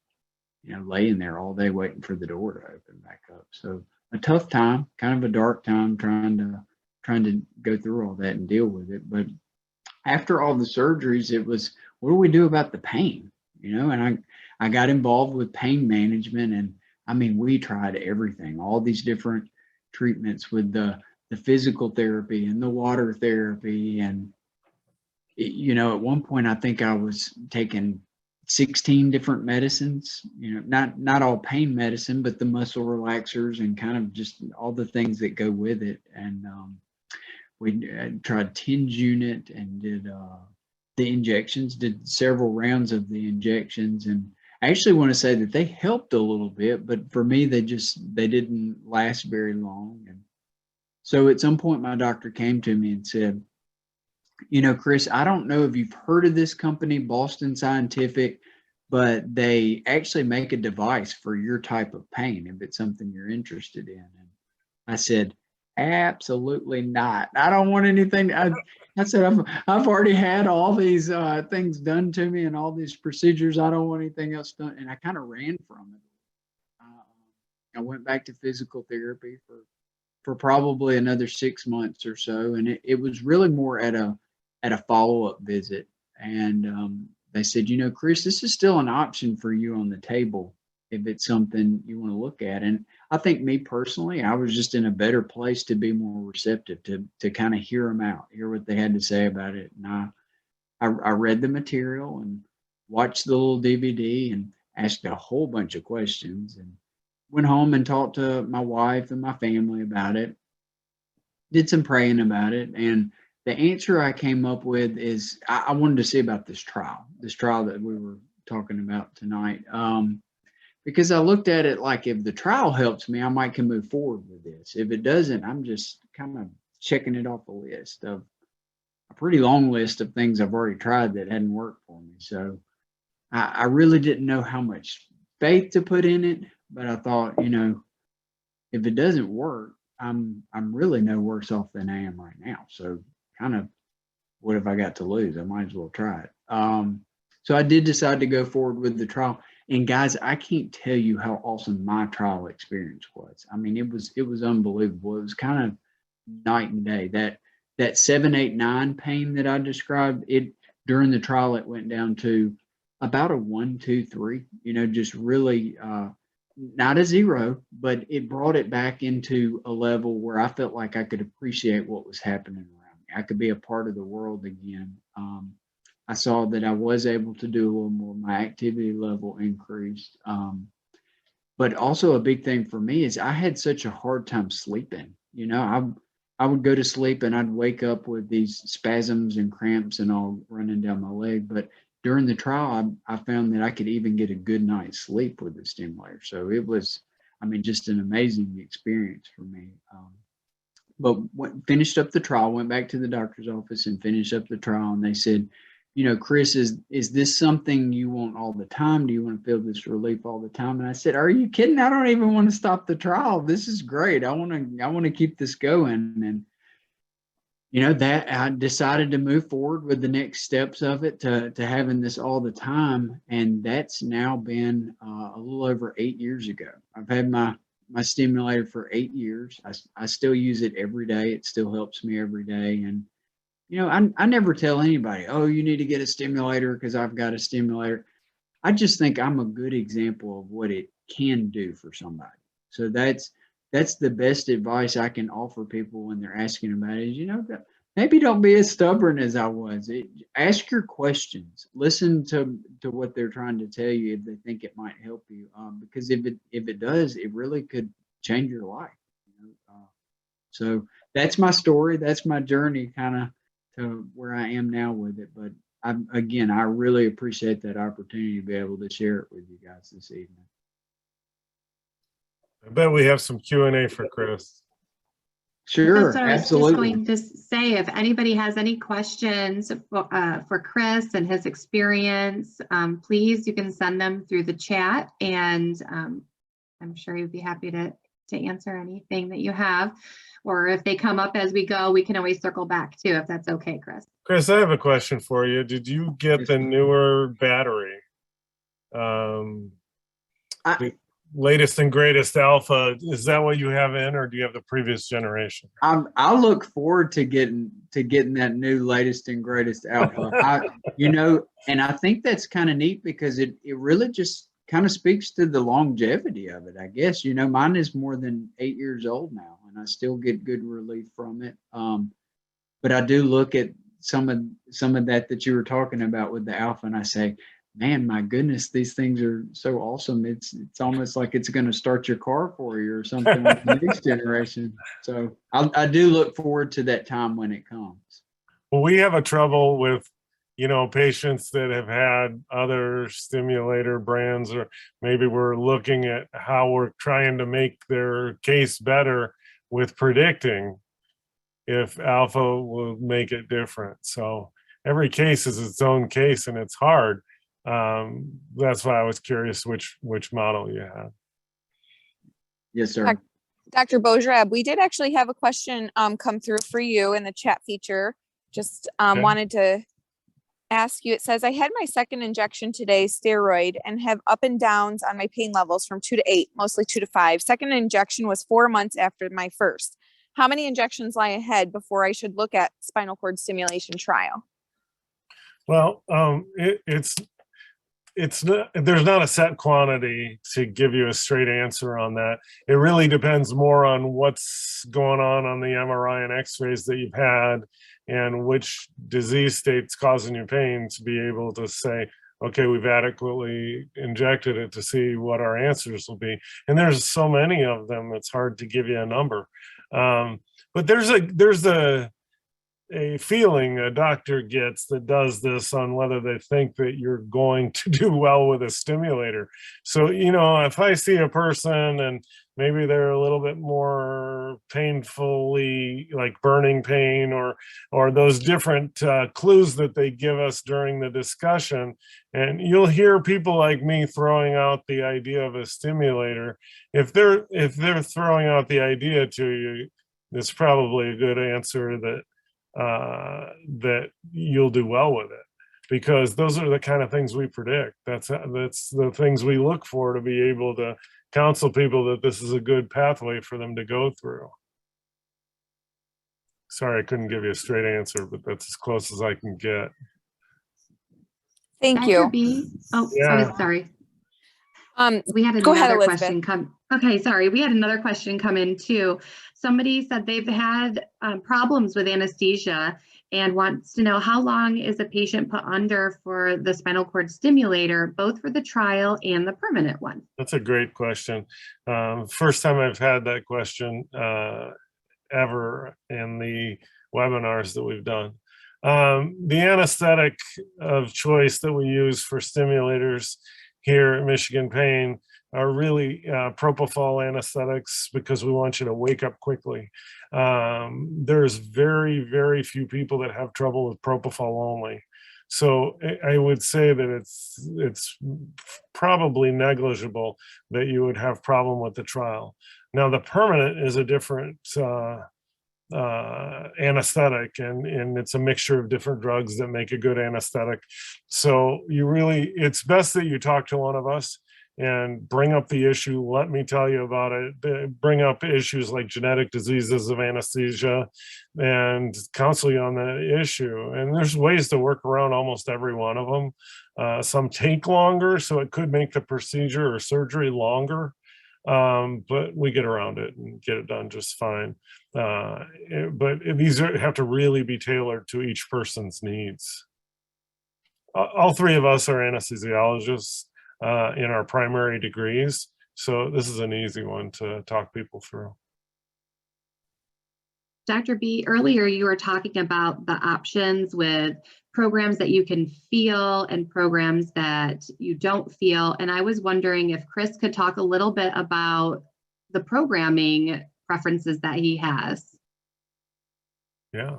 you know, laying there all day waiting for the door to open back up. So a tough time, kind of a dark time trying to go through all that and deal with it. But after all the surgeries, it was, what do we do about the pain? You know, and I got involved with pain management, and I mean, we tried everything, all these different treatments with the physical therapy and the water therapy. And, you know, at one point, I think I was taking 16 different medicines, you know, not all pain medicine, but the muscle relaxers and kind of just all the things that go with it. And we tried TENS unit and did the injections, did several rounds of the injections. And I actually want to say that they helped a little bit, but for me, they didn't last very long. And so at some point, my doctor came to me and said, you know, Chris, I don't know if you've heard of this company, Boston Scientific, but they actually make a device for your type of pain if it's something you're interested in. And I said, absolutely not. I don't want anything. I said, I've already had all these things done to me and all these procedures. I don't want anything else done. And I kind of ran from it. I went back to physical therapy for probably another 6 months or so. And it was really more at a follow-up visit. And they said, you know, Chris, this is still an option for you on the table if it's something you want to look at. And I think me personally, I was just in a better place to be more receptive to kind of hear them out, hear what they had to say about it. And I read the material and watched the little DVD and asked a whole bunch of questions and went home and talked to my wife and my family about it, did some praying about it. And the answer I came up with is I wanted to see about this trial that we were talking about tonight. Because I looked at it like, if the trial helps me, I might can move forward with this. If it doesn't, I'm just kind of checking it off a pretty long list of things I've already tried that hadn't worked for me. So I really didn't know how much faith to put in it, but I thought, you know, if it doesn't work, I'm really no worse off than I am right now. So kind of, what have I got to lose? I might as well try it. So I did decide to go forward with the trial. And guys, I can't tell you how awesome my trial experience was. I mean, it was unbelievable. It was kind of night and day. That 7, 8, 9 pain that I described, it during the trial, it went down to about a 1, 2, 3. You know, just really not a 0, but it brought it back into a level where I felt like I could appreciate what was happening around me. I could be a part of the world again. I saw that I was able to do a little more. My activity level increased. But also a big thing for me is I had such a hard time sleeping. You know, I would go to sleep and I'd wake up with these spasms and cramps and all running down my leg. But during the trial, I found that I could even get a good night's sleep with the stimulator. So it was, I mean, just an amazing experience for me. But finished up the trial, went back to the doctor's office and finished up the trial. And they said, you know, Chris, is this something you want all the time? Do you want to feel this relief all the time? And I said, are you kidding? I don't even want to stop the trial. This is great. I want to keep this going. And, you know, that I decided to move forward with the next steps of it to having this all the time. And that's now been a little over 8 years ago. I've had my stimulator for 8 years. I still use it every day. It still helps me every day. And, you know, I never tell anybody, oh, you need to get a stimulator because I've got a stimulator. I just think I'm a good example of what it can do for somebody. So that's the best advice I can offer people when they're asking about it is, you know, maybe don't be as stubborn as I was. Ask your questions. Listen to what they're trying to tell you if they think it might help you. Because if it does, it really could change your life. You know? So that's my story. That's my journey kind of to where I am now with it. But I really appreciate that opportunity to be able to share it with you guys this evening. I bet we have some Q&A for Chris. Sure, That's what I was absolutely. just going to say. If anybody has any questions for Chris and his experience, please, you can send them through the chat, and I'm sure he'd be happy to to answer anything that you have. Or if they come up as we go, we can always circle back too, if that's okay, Chris. Chris, I have a question for you. Did you get Yes, the sir. newer battery? The I, latest and greatest alpha, is that what you have in, or do you have the previous generation? I look forward to getting that new latest and greatest alpha. And I think that's kind of neat because it really just kind of speaks to the longevity of it, I guess. Mine is more than 8 years old now, and I still get good relief from it. But I do look at some of that you were talking about with the alpha, and I say, man, my goodness, these things are so awesome. It's almost like it's going to start your car for you or something with the next generation. So I do look forward to that time when it comes. Well, we have a trouble with, patients that have had other stimulator brands, or maybe we're looking at how we're trying to make their case better with predicting if alpha will make it different. So every case is its own case, and it's hard. That's why I was curious which model you had. Yes, sir. Dr. Bojrab, we did actually have a question come through for you in the chat feature. Just Okay. wanted to ask you. It says, I had my second injection today, steroid, and have up and downs on my pain levels from 2 to 8, mostly 2 to 5. Second injection was 4 months after my first. How many injections lie ahead before I should look at spinal cord stimulation trial? Well, it's not, there's not a set quantity to give you a straight answer on that. It really depends more on what's going on the MRI and x-rays that you've had and which disease state's causing you pain to be able to say, okay, we've adequately injected it to see what our answers will be. And there's so many of them, it's hard to give you a number. But there's a feeling a doctor gets that does this on whether they think that you're going to do well with a stimulator. So, if I see a person and maybe they're a little bit more painfully, like burning pain or those different clues that they give us during the discussion, and you'll hear people like me throwing out the idea of a stimulator. If they're throwing out the idea to you, it's probably a good answer that you'll do well with it, because those are the kind of things we predict. That's the things we look for to be able to counsel people that this is a good pathway for them to go through. Sorry, I couldn't give you a straight answer, but that's as close as I can get. Thank Dr. you. B. Oh, Yeah. I was sorry. We had Go ahead, another Elizabeth. question come. Okay, sorry. We had another question come in too. Somebody said they've had problems with anesthesia and wants to know how long is a patient put under for the spinal cord stimulator, both for the trial and the permanent one? That's a great question. First time I've had that question ever in the webinars that we've done. The anesthetic of choice that we use for stimulators here at Michigan Pain are really propofol anesthetics, because we want you to wake up quickly. There's very, very few people that have trouble with propofol only. So I would say that it's probably negligible that you would have problem with the trial. Now, the permanent is a different anesthetic, and it's a mixture of different drugs that make a good anesthetic. So it's best that you talk to one of us and bring up the issue. Let me tell you about it. Bring up issues like genetic diseases of anesthesia and counsel you on that issue. And there's ways to work around almost every one of them. Some take longer, so it could make the procedure or surgery longer. But we get around it and get it done just fine. But these have to really be tailored to each person's needs. All three of us are anesthesiologists in our primary degrees, so this is an easy one to talk people through. Dr. B, earlier you were talking about the options with programs that you can feel and programs that you don't feel. And I was wondering if Chris could talk a little bit about the programming preferences that he has. Yeah.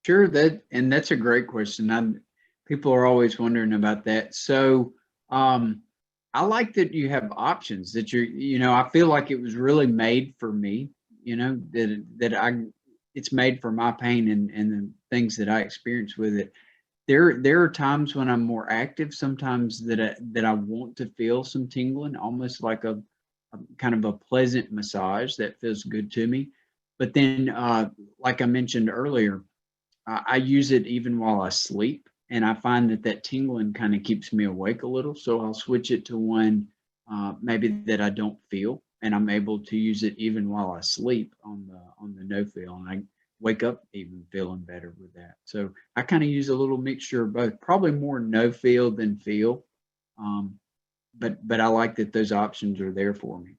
Sure, that's a great question. People are always wondering about that. So I I like that you have options that I feel like it was really made for me, it's made for my pain and the things that I experience with it. There are times when I'm more active, sometimes that I want to feel some tingling, almost like a kind of a pleasant massage that feels good to me. But then, like I mentioned earlier, I use it even while I sleep, and I find that tingling kind of keeps me awake a little. So I'll switch it to one maybe that I don't feel, and I'm able to use it even while I sleep on the no feel, and I wake up even feeling better with that. So I kind of use a little mixture of both, probably more no feel than feel, but I like that those options are there for me.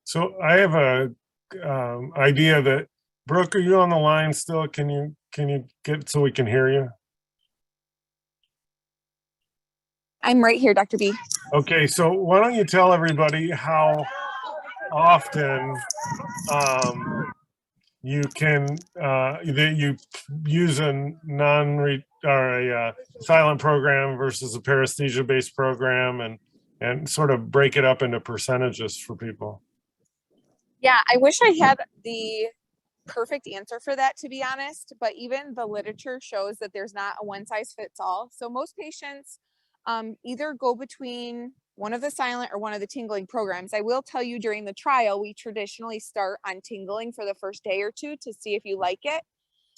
So I have a idea that, Brooke, are you on the line still? Can you get so we can hear you? I'm right here, Dr. B. Okay, so why don't you tell everybody how often you can that you use a silent program versus a paresthesia based program, and sort of break it up into percentages for people. Yeah, I wish I had the perfect answer for that, to be honest, but even the literature shows that there's not a one size fits all. So most patients either go between one of the silent or one of the tingling programs. I will tell you, during the trial, we traditionally start on tingling for the first day or two to see if you like it,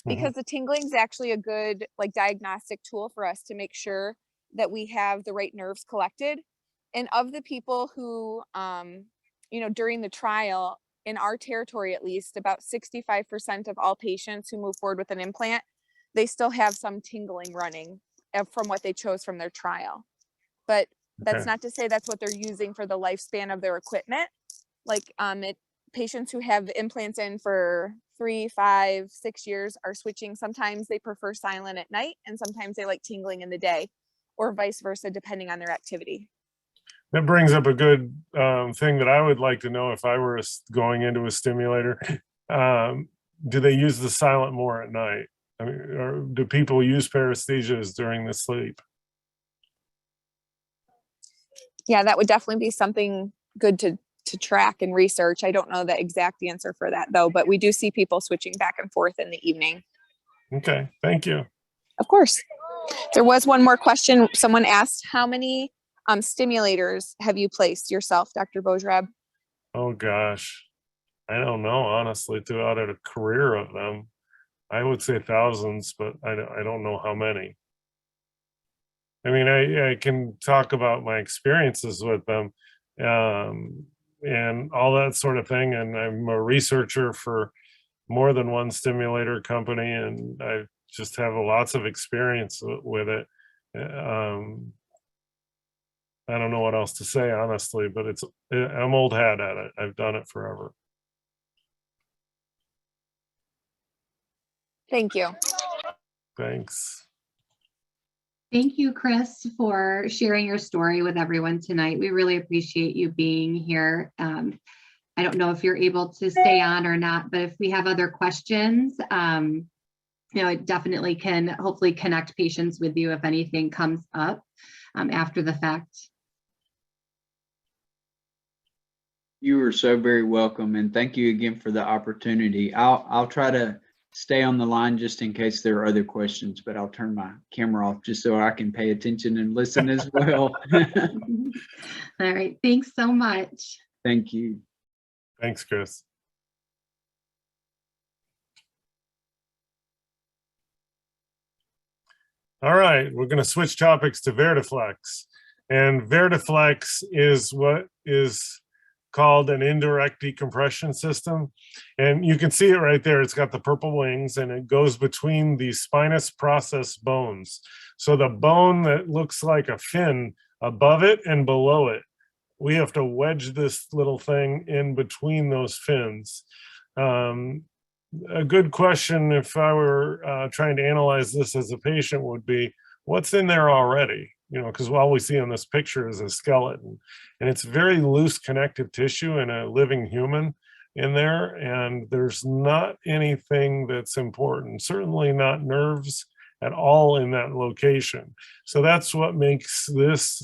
because the tingling is actually a good diagnostic tool for us to make sure that we have the right nerves collected. And of the people who, during the trial, in our territory at least, about 65% of all patients who move forward with an implant, they still have some tingling running from what they chose from their trial. But that's not to say that's what they're using for the lifespan of their equipment. Patients who have implants in for 3, 5, 6 years are switching. Sometimes they prefer silent at night, and sometimes they like tingling in the day, or vice versa, depending on their activity. That brings up a good thing that I would like to know if I were going into a stimulator. Do they use the silent more at night? I mean, or do people use paresthesias during the sleep? Yeah, that would definitely be something good to track and research. I don't know the exact answer for that though, but we do see people switching back and forth in the evening. Okay, thank you. Of course. There was one more question. Someone asked, how many stimulators have you placed yourself, Dr. Bojrab? Oh gosh, I don't know, honestly, throughout a career of them. I would say thousands, but I don't know how many. I mean, I can talk about my experiences with them and all that sort of thing. And I'm a researcher for more than one stimulator company, and I just have lots of experience with it. I don't know what else to say, honestly, but I'm old hat at it. I've done it forever. Thank you. Thanks. Thank you, Chris, for sharing your story with everyone tonight. We really appreciate you being here. I don't know if you're able to stay on or not, but if we have other questions, it definitely can hopefully connect patients with you if anything comes up after the fact. You are so very welcome, and thank you again for the opportunity. I'll try to stay on the line just in case there are other questions, but I'll turn my camera off just so I can pay attention and listen as well. All right, thanks so much. Thank you. Thanks, Chris. All right, we're going to switch topics to Vertiflex. And Vertiflex is what is called an indirect decompression system. And you can see it right there. It's got the purple wings, and it goes between the spinous process bones. So the bone that looks like a fin above it and below it, we have to wedge this little thing in between those fins. A good question, if I were trying to analyze this as a patient, would be, what's in there already? Because all we see on this picture is a skeleton, and it's very loose connective tissue in a living human in there, and there's not anything that's important, certainly not nerves at all in that location. So that's what makes this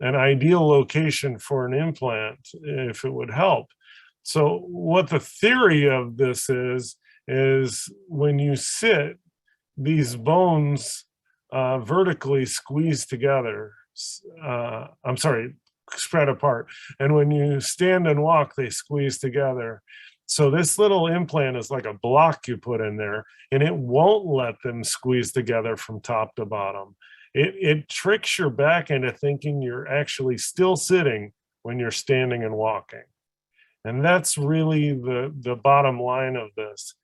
an ideal location for an implant if it would help. So what the theory of this is when you sit, these bones vertically squeeze together. I'm sorry, spread apart. And when you stand and walk, they squeeze together. So this little implant is like a block you put in there, and it won't let them squeeze together from top to bottom. It tricks your back into thinking you're actually still sitting when you're standing and walking. And that's really the bottom line of this.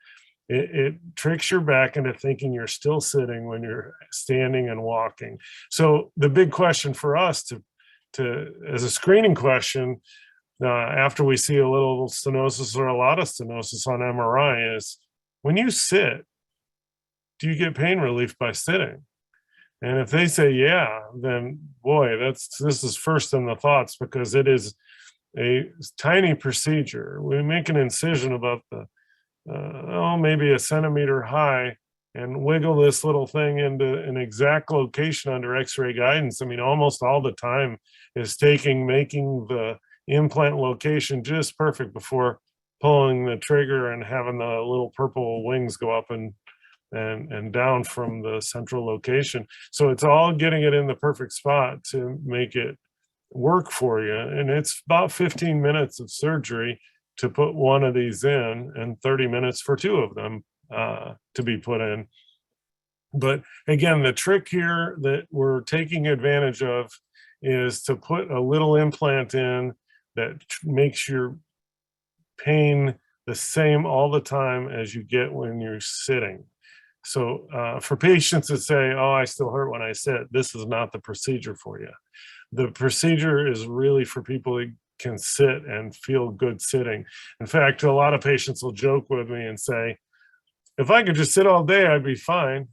It tricks your back into thinking you're still sitting when you're standing and walking. So the big question for us to as a screening question, after we see a little stenosis or a lot of stenosis on MRI is, when you sit, do you get pain relief by sitting? And if they say, yeah, then boy, this is first in the thoughts, because it is a tiny procedure. We make an incision about maybe a centimeter high and wiggle this little thing into an exact location under x-ray guidance. I mean, almost all the time is making the implant location just perfect before pulling the trigger and having the little purple wings go up and down from the central location. So it's all getting it in the perfect spot to make it work for you. And it's about 15 minutes of surgery to put one of these in, and 30 minutes for two of them to be put in. But again, the trick here that we're taking advantage of is to put a little implant in that makes your pain the same all the time as you get when you're sitting. So for patients that say, oh, I still hurt when I sit, this is not the procedure for you. The procedure is really for people who can sit and feel good sitting. In fact, a lot of patients will joke with me and say, if I could just sit all day, I'd be fine.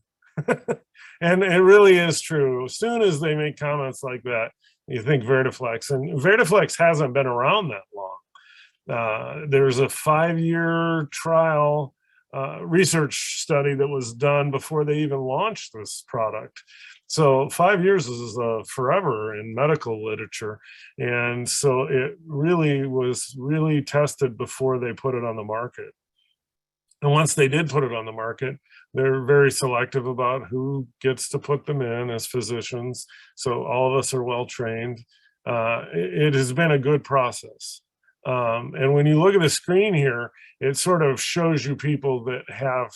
And it really is true. As soon as they make comments like that, you think Vertiflex. And Vertiflex hasn't been around that long. There's a 5-year trial research study that was done before they even launched this product. So 5 years is forever in medical literature. And so it really was tested before they put it on the market. And once they did put it on the market, they're very selective about who gets to put them in as physicians. So all of us are well trained. It has been a good process. And when you look at the screen here, it sort of shows you people that have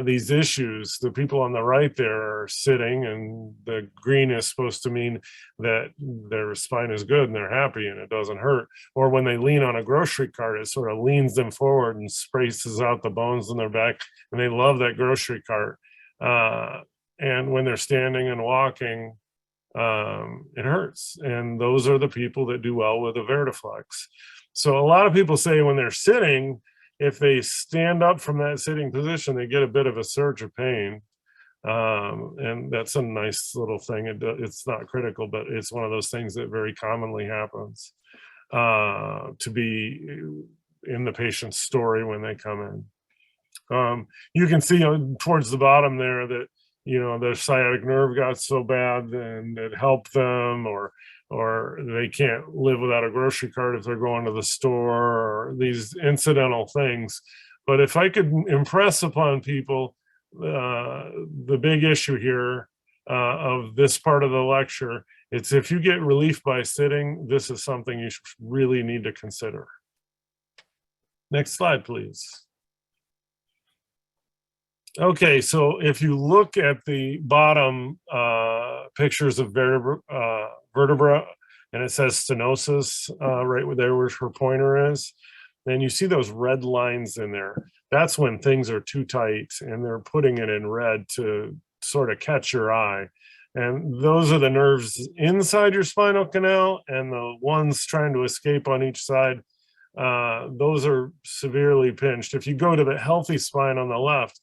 these issues. The people on the right there are sitting, and the green is supposed to mean that their spine is good and they're happy and it doesn't hurt. Or when they lean on a grocery cart, it sort of leans them forward and spraces out the bones in their back, and they love that grocery cart. And when they're standing and walking, it hurts. And those are the people that do well with a Vertiflex. So a lot of people say when they're sitting, if they stand up from that sitting position, they get a bit of a surge of pain. And that's a nice little thing. It's not critical, but it's one of those things that very commonly happens to be in the patient's story when they come in. You can see towards the bottom there that, their sciatic nerve got so bad and it helped them, or they can't live without a grocery cart if they're going to the store, or these incidental things. But if I could impress upon people the big issue here of this part of the lecture, it's if you get relief by sitting, this is something you really need to consider. Next slide, please. Okay, so if you look at the bottom pictures of vertebra, and it says stenosis right there where her pointer is, then you see those red lines in there. That's when things are too tight, and they're putting it in red to sort of catch your eye. And those are the nerves inside your spinal canal, and the ones trying to escape on each side, those are severely pinched. If you go to the healthy spine on the left,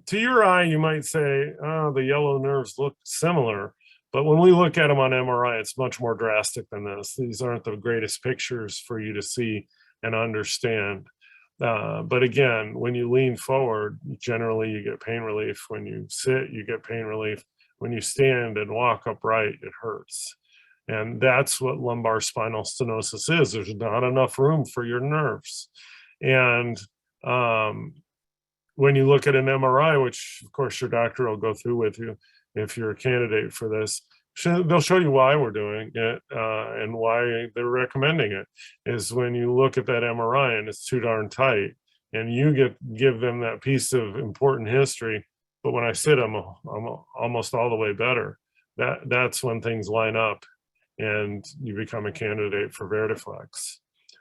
to your eye, you might say, oh, the yellow nerves look similar. But when we look at them on MRI, it's much more drastic than this. These aren't the greatest pictures for you to see and understand. But again, when you lean forward, generally you get pain relief. When you sit, you get pain relief. When you stand and walk upright, it hurts. And that's what lumbar spinal stenosis is. There's not enough room for your nerves. And when you look at an MRI, which of course your doctor will go through with you if you're a candidate for this, they'll show you why we're doing it and why they're recommending it. Is when you look at that MRI and it's too darn tight, and you give them that piece of important history, but when I sit, I'm almost all the way better. That's when things line up, and you become a candidate for Vertiflex.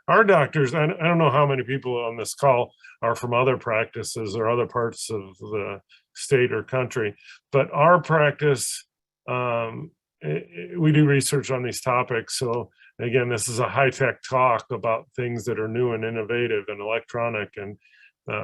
Our doctors, I don't know how many people on this call are from other practices or other parts of the state or country, but our practice, we do research on these topics. So again, this is a high-tech talk about things that are new and innovative and electronic and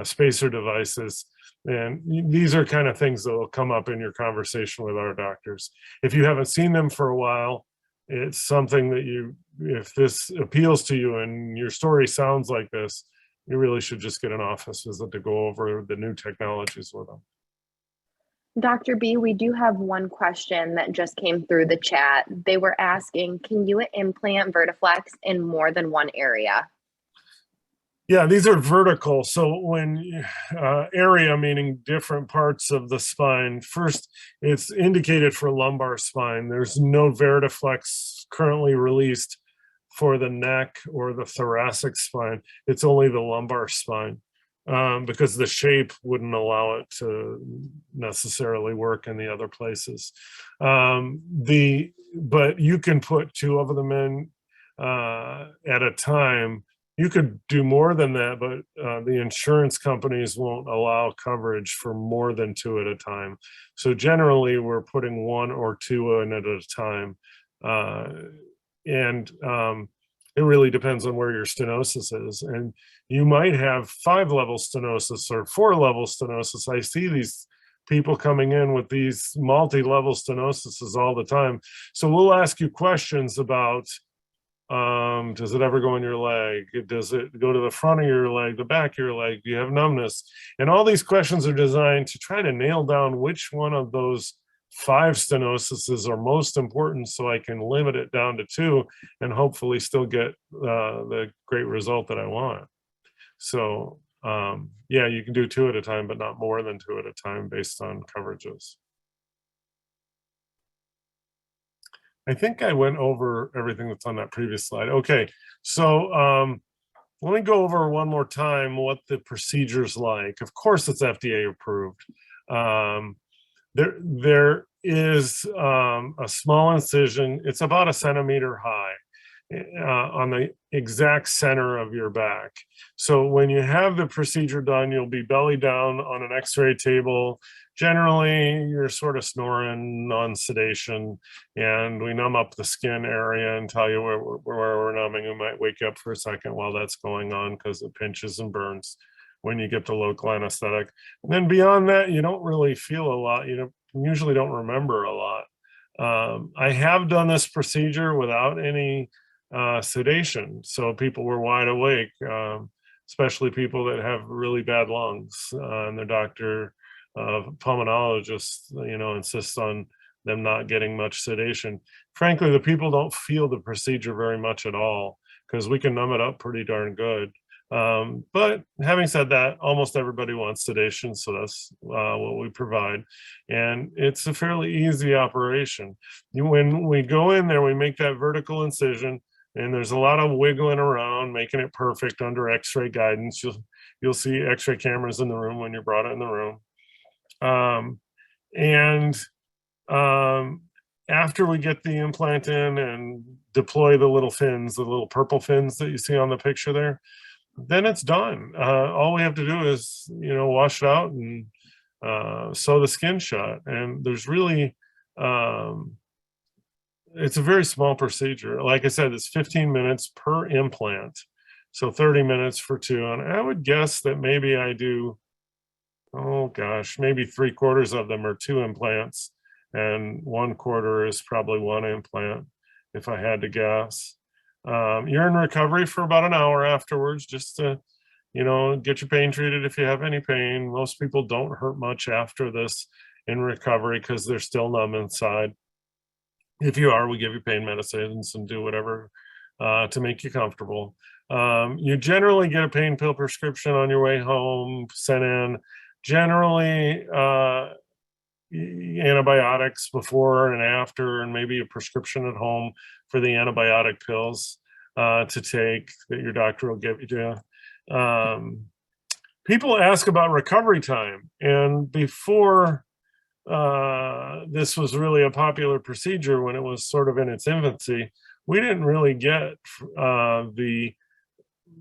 spacer devices. And these are kind of things that will come up in your conversation with our doctors. If you haven't seen them for a while, it's something that if this appeals to you and your story sounds like this, you really should just get an office visit to go over the new technologies with them. Dr. B, we do have one question that just came through the chat. They were asking, can you implant Vertiflex in more than one area? Yeah, these are vertical. So when area, meaning different parts of the spine, first, it's indicated for lumbar spine. There's no Vertiflex currently released for the neck or the thoracic spine. It's only the lumbar spine because the shape wouldn't allow it to necessarily work in the other places. But you can put two of them in at a time. You could do more than that, but the insurance companies won't allow coverage for more than two at a time. So generally, we're putting one or two in at a time. It really depends on where your stenosis is. And you might have 5-level stenosis or 4-level stenosis. I see these people coming in with these multi-level stenosises all the time. So we'll ask you questions about, does it ever go in your leg? Does it go to the front of your leg, the back of your leg? Do you have numbness? And all these questions are designed to try to nail down which one of those 5 stenoses are most important, so I can limit it down to 2 and hopefully still get the great result that I want. So yeah, you can do 2 at a time, but not more than 2 at a time based on coverages. I think I went over everything that's on that previous slide. Okay, so let me go over one more time what the procedure's like. Of course, it's FDA approved. There is a small incision. It's about 1 centimeter high on the exact center of your back. So when you have the procedure done, you'll be belly down on an X-ray table. Generally, you're sort of snoring on sedation, and we numb up the skin area and tell you where we're numbing. You might wake up for a second while that's going on because it pinches and burns when you get the local anesthetic. And then beyond that, you don't really feel a lot. You usually don't remember a lot. I have done this procedure without any sedation, so people were wide awake, especially people that have really bad lungs, and their doctor, pulmonologist, insists on them not getting much sedation. Frankly, the people don't feel the procedure very much at all because we can numb it up pretty darn good. But having said that, almost everybody wants sedation, so that's what we provide. And it's a fairly easy operation. When we go in there, we make that vertical incision, and there's a lot of wiggling around, making it perfect under X-ray guidance. You'll see X-ray cameras in the room when you're brought in the room. After we get the implant in and deploy the little fins, the little purple fins that you see on the picture there, then it's done. All we have to do is, wash it out and sew the skin shut. And there's really, it's a very small procedure. Like I said, it's 15 minutes per implant. So 30 minutes for 2. And I would guess that maybe I do, oh gosh, maybe 3/4 of them are 2 implants. And 1/4 is probably 1 implant, if I had to guess. You're in recovery for about an hour afterwards, just to, get your pain treated if you have any pain. Most people don't hurt much after this in recovery because they're still numb inside. If you are, we give you pain medicines and do whatever to make you comfortable. You generally get a pain pill prescription on your way home, sent in. Generally, antibiotics before and after, and maybe a prescription at home for the antibiotic pills to take that your doctor will give you to. People ask about recovery time, and before this was really a popular procedure when it was sort of in its infancy, we didn't really get the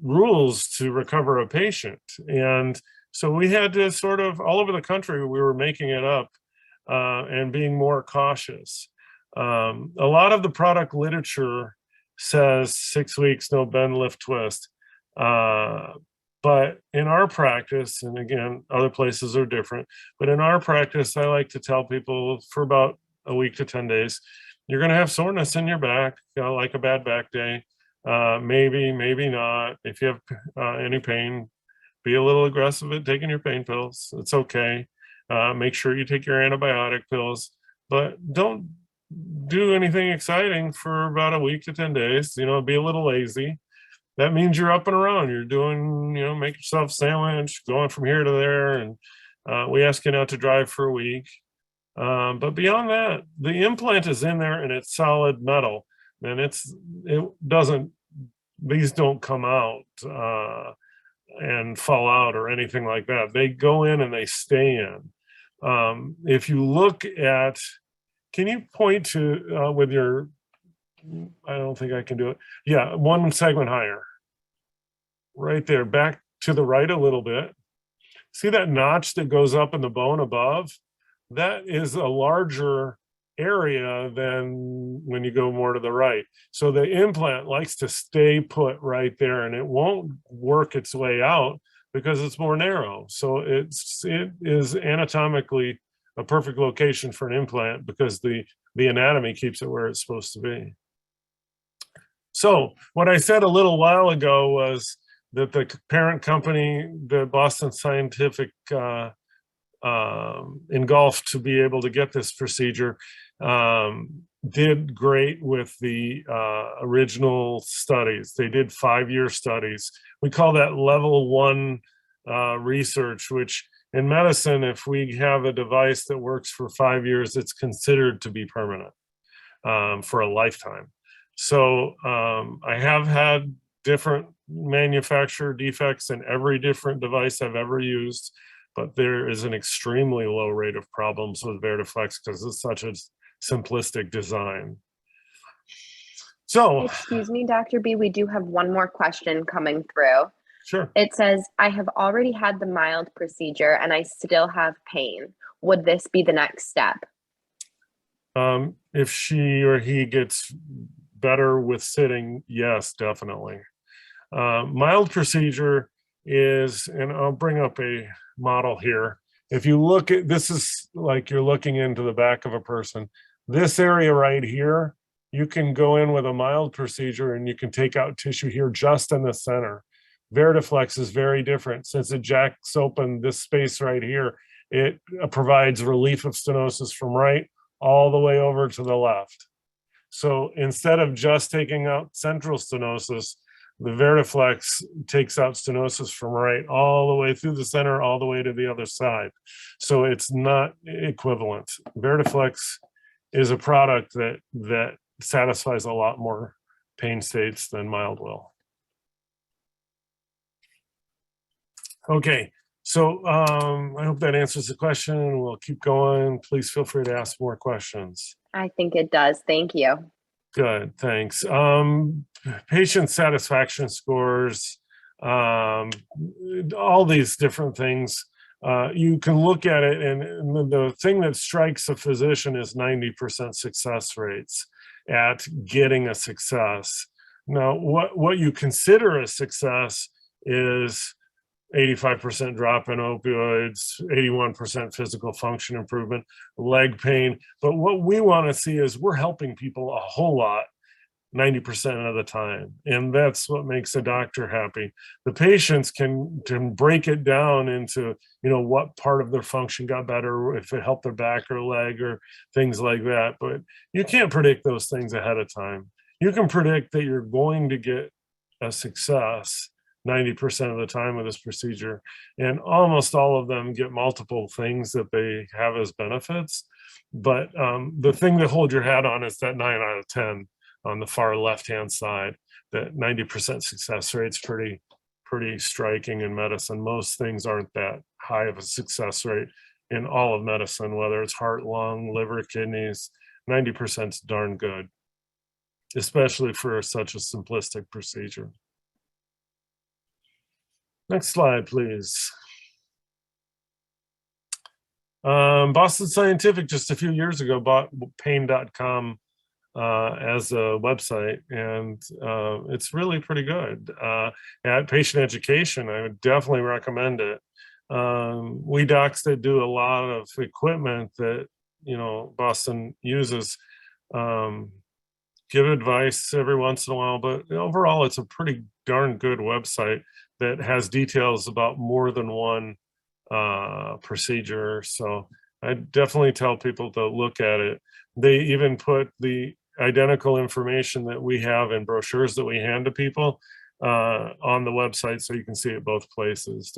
rules to recover a patient. And so we had to sort of, all over the country, we were making it up and being more cautious. A lot of the product literature says 6 weeks, no bend, lift, twist. But in our practice, and again, other places are different, but in our practice, I like to tell people for about a week to 10 days, you're going to have soreness in your back, like a bad back day. Maybe not. If you have any pain, be a little aggressive at taking your pain pills. It's okay. Make sure you take your antibiotic pills, but don't do anything exciting for about a week to 10 days. Be a little lazy. That means you're up and around. You're doing, make yourself a sandwich, going from here to there. And we ask you not to drive for a week. But beyond that, the implant is in there and it's solid metal. And these don't come out and fall out or anything like that. They go in and they stay in. If you look at, can you point to with your, I don't think I can do it. Yeah, one segment higher. Right there, back to the right a little bit. See that notch that goes up in the bone above? That is a larger area than when you go more to the right. So the implant likes to stay put right there, and it won't work its way out because it's more narrow. So it is anatomically a perfect location for an implant because the anatomy keeps it where it's supposed to be. So what I said a little while ago was that the parent company, the Boston Scientific, engulfed to be able to get this procedure, did great with the original studies. They did 5-year studies. We call that level 1 research, which in medicine, if we have a device that works for 5 years, it's considered to be permanent for a lifetime. So I have had different manufacturer defects in every different device I've ever used, but there is an extremely low rate of problems with Vertiflex because it's such a simplistic design. So, excuse me, Dr. B, we do have one more question coming through. Sure. It says, I have already had the mild procedure and I still have pain. Would this be the next step? If she or he gets better with sitting, yes, definitely. Mild procedure is, and I'll bring up a model here. If you look at, this is like you're looking into the back of a person. This area right here, you can go in with a mild procedure and you can take out tissue here just in the center. Vertiflex is very different. Since it jacks open this space right here, it provides relief of stenosis from right all the way over to the left. So instead of just taking out central stenosis, the Vertiflex takes out stenosis from right all the way through the center, all the way to the other side. So it's not equivalent. Vertiflex is a product that satisfies a lot more pain states than mild will. Okay, so I hope that answers the question. We'll keep going. Please feel free to ask more questions. I think it does. Thank you. Good, thanks. Patient satisfaction scores, all these different things. You can look at it, and the thing that strikes a physician is 90% success rates at getting a success. Now, what you consider a success is 85% drop in opioids, 81% physical function improvement, leg pain. But what we want to see is we're helping people a whole lot 90% of the time. And that's what makes a doctor happy. The patients can break it down into, what part of their function got better, if it helped their back or leg or things like that. But you can't predict those things ahead of time. You can predict that you're going to get a success 90% of the time with this procedure. And almost all of them get multiple things that they have as benefits. But the thing to hold your hat on is that 9 out of 10 on the far left-hand side. That 90% success rate's pretty striking in medicine. Most things aren't that high of a success rate in all of medicine, whether it's heart, lung, liver, kidneys. 90% is darn good, especially for such a simplistic procedure. Next slide, please. Boston Scientific just a few years ago bought pain.com as a website, and it's really pretty good. At patient education, I would definitely recommend it. We docs that do a lot of equipment that Boston uses give advice every once in a while, but overall it's a pretty darn good website that has details about more than one procedure. So I definitely tell people to look at it. They even put the identical information that we have in brochures that we hand to people on the website, so you can see it both places.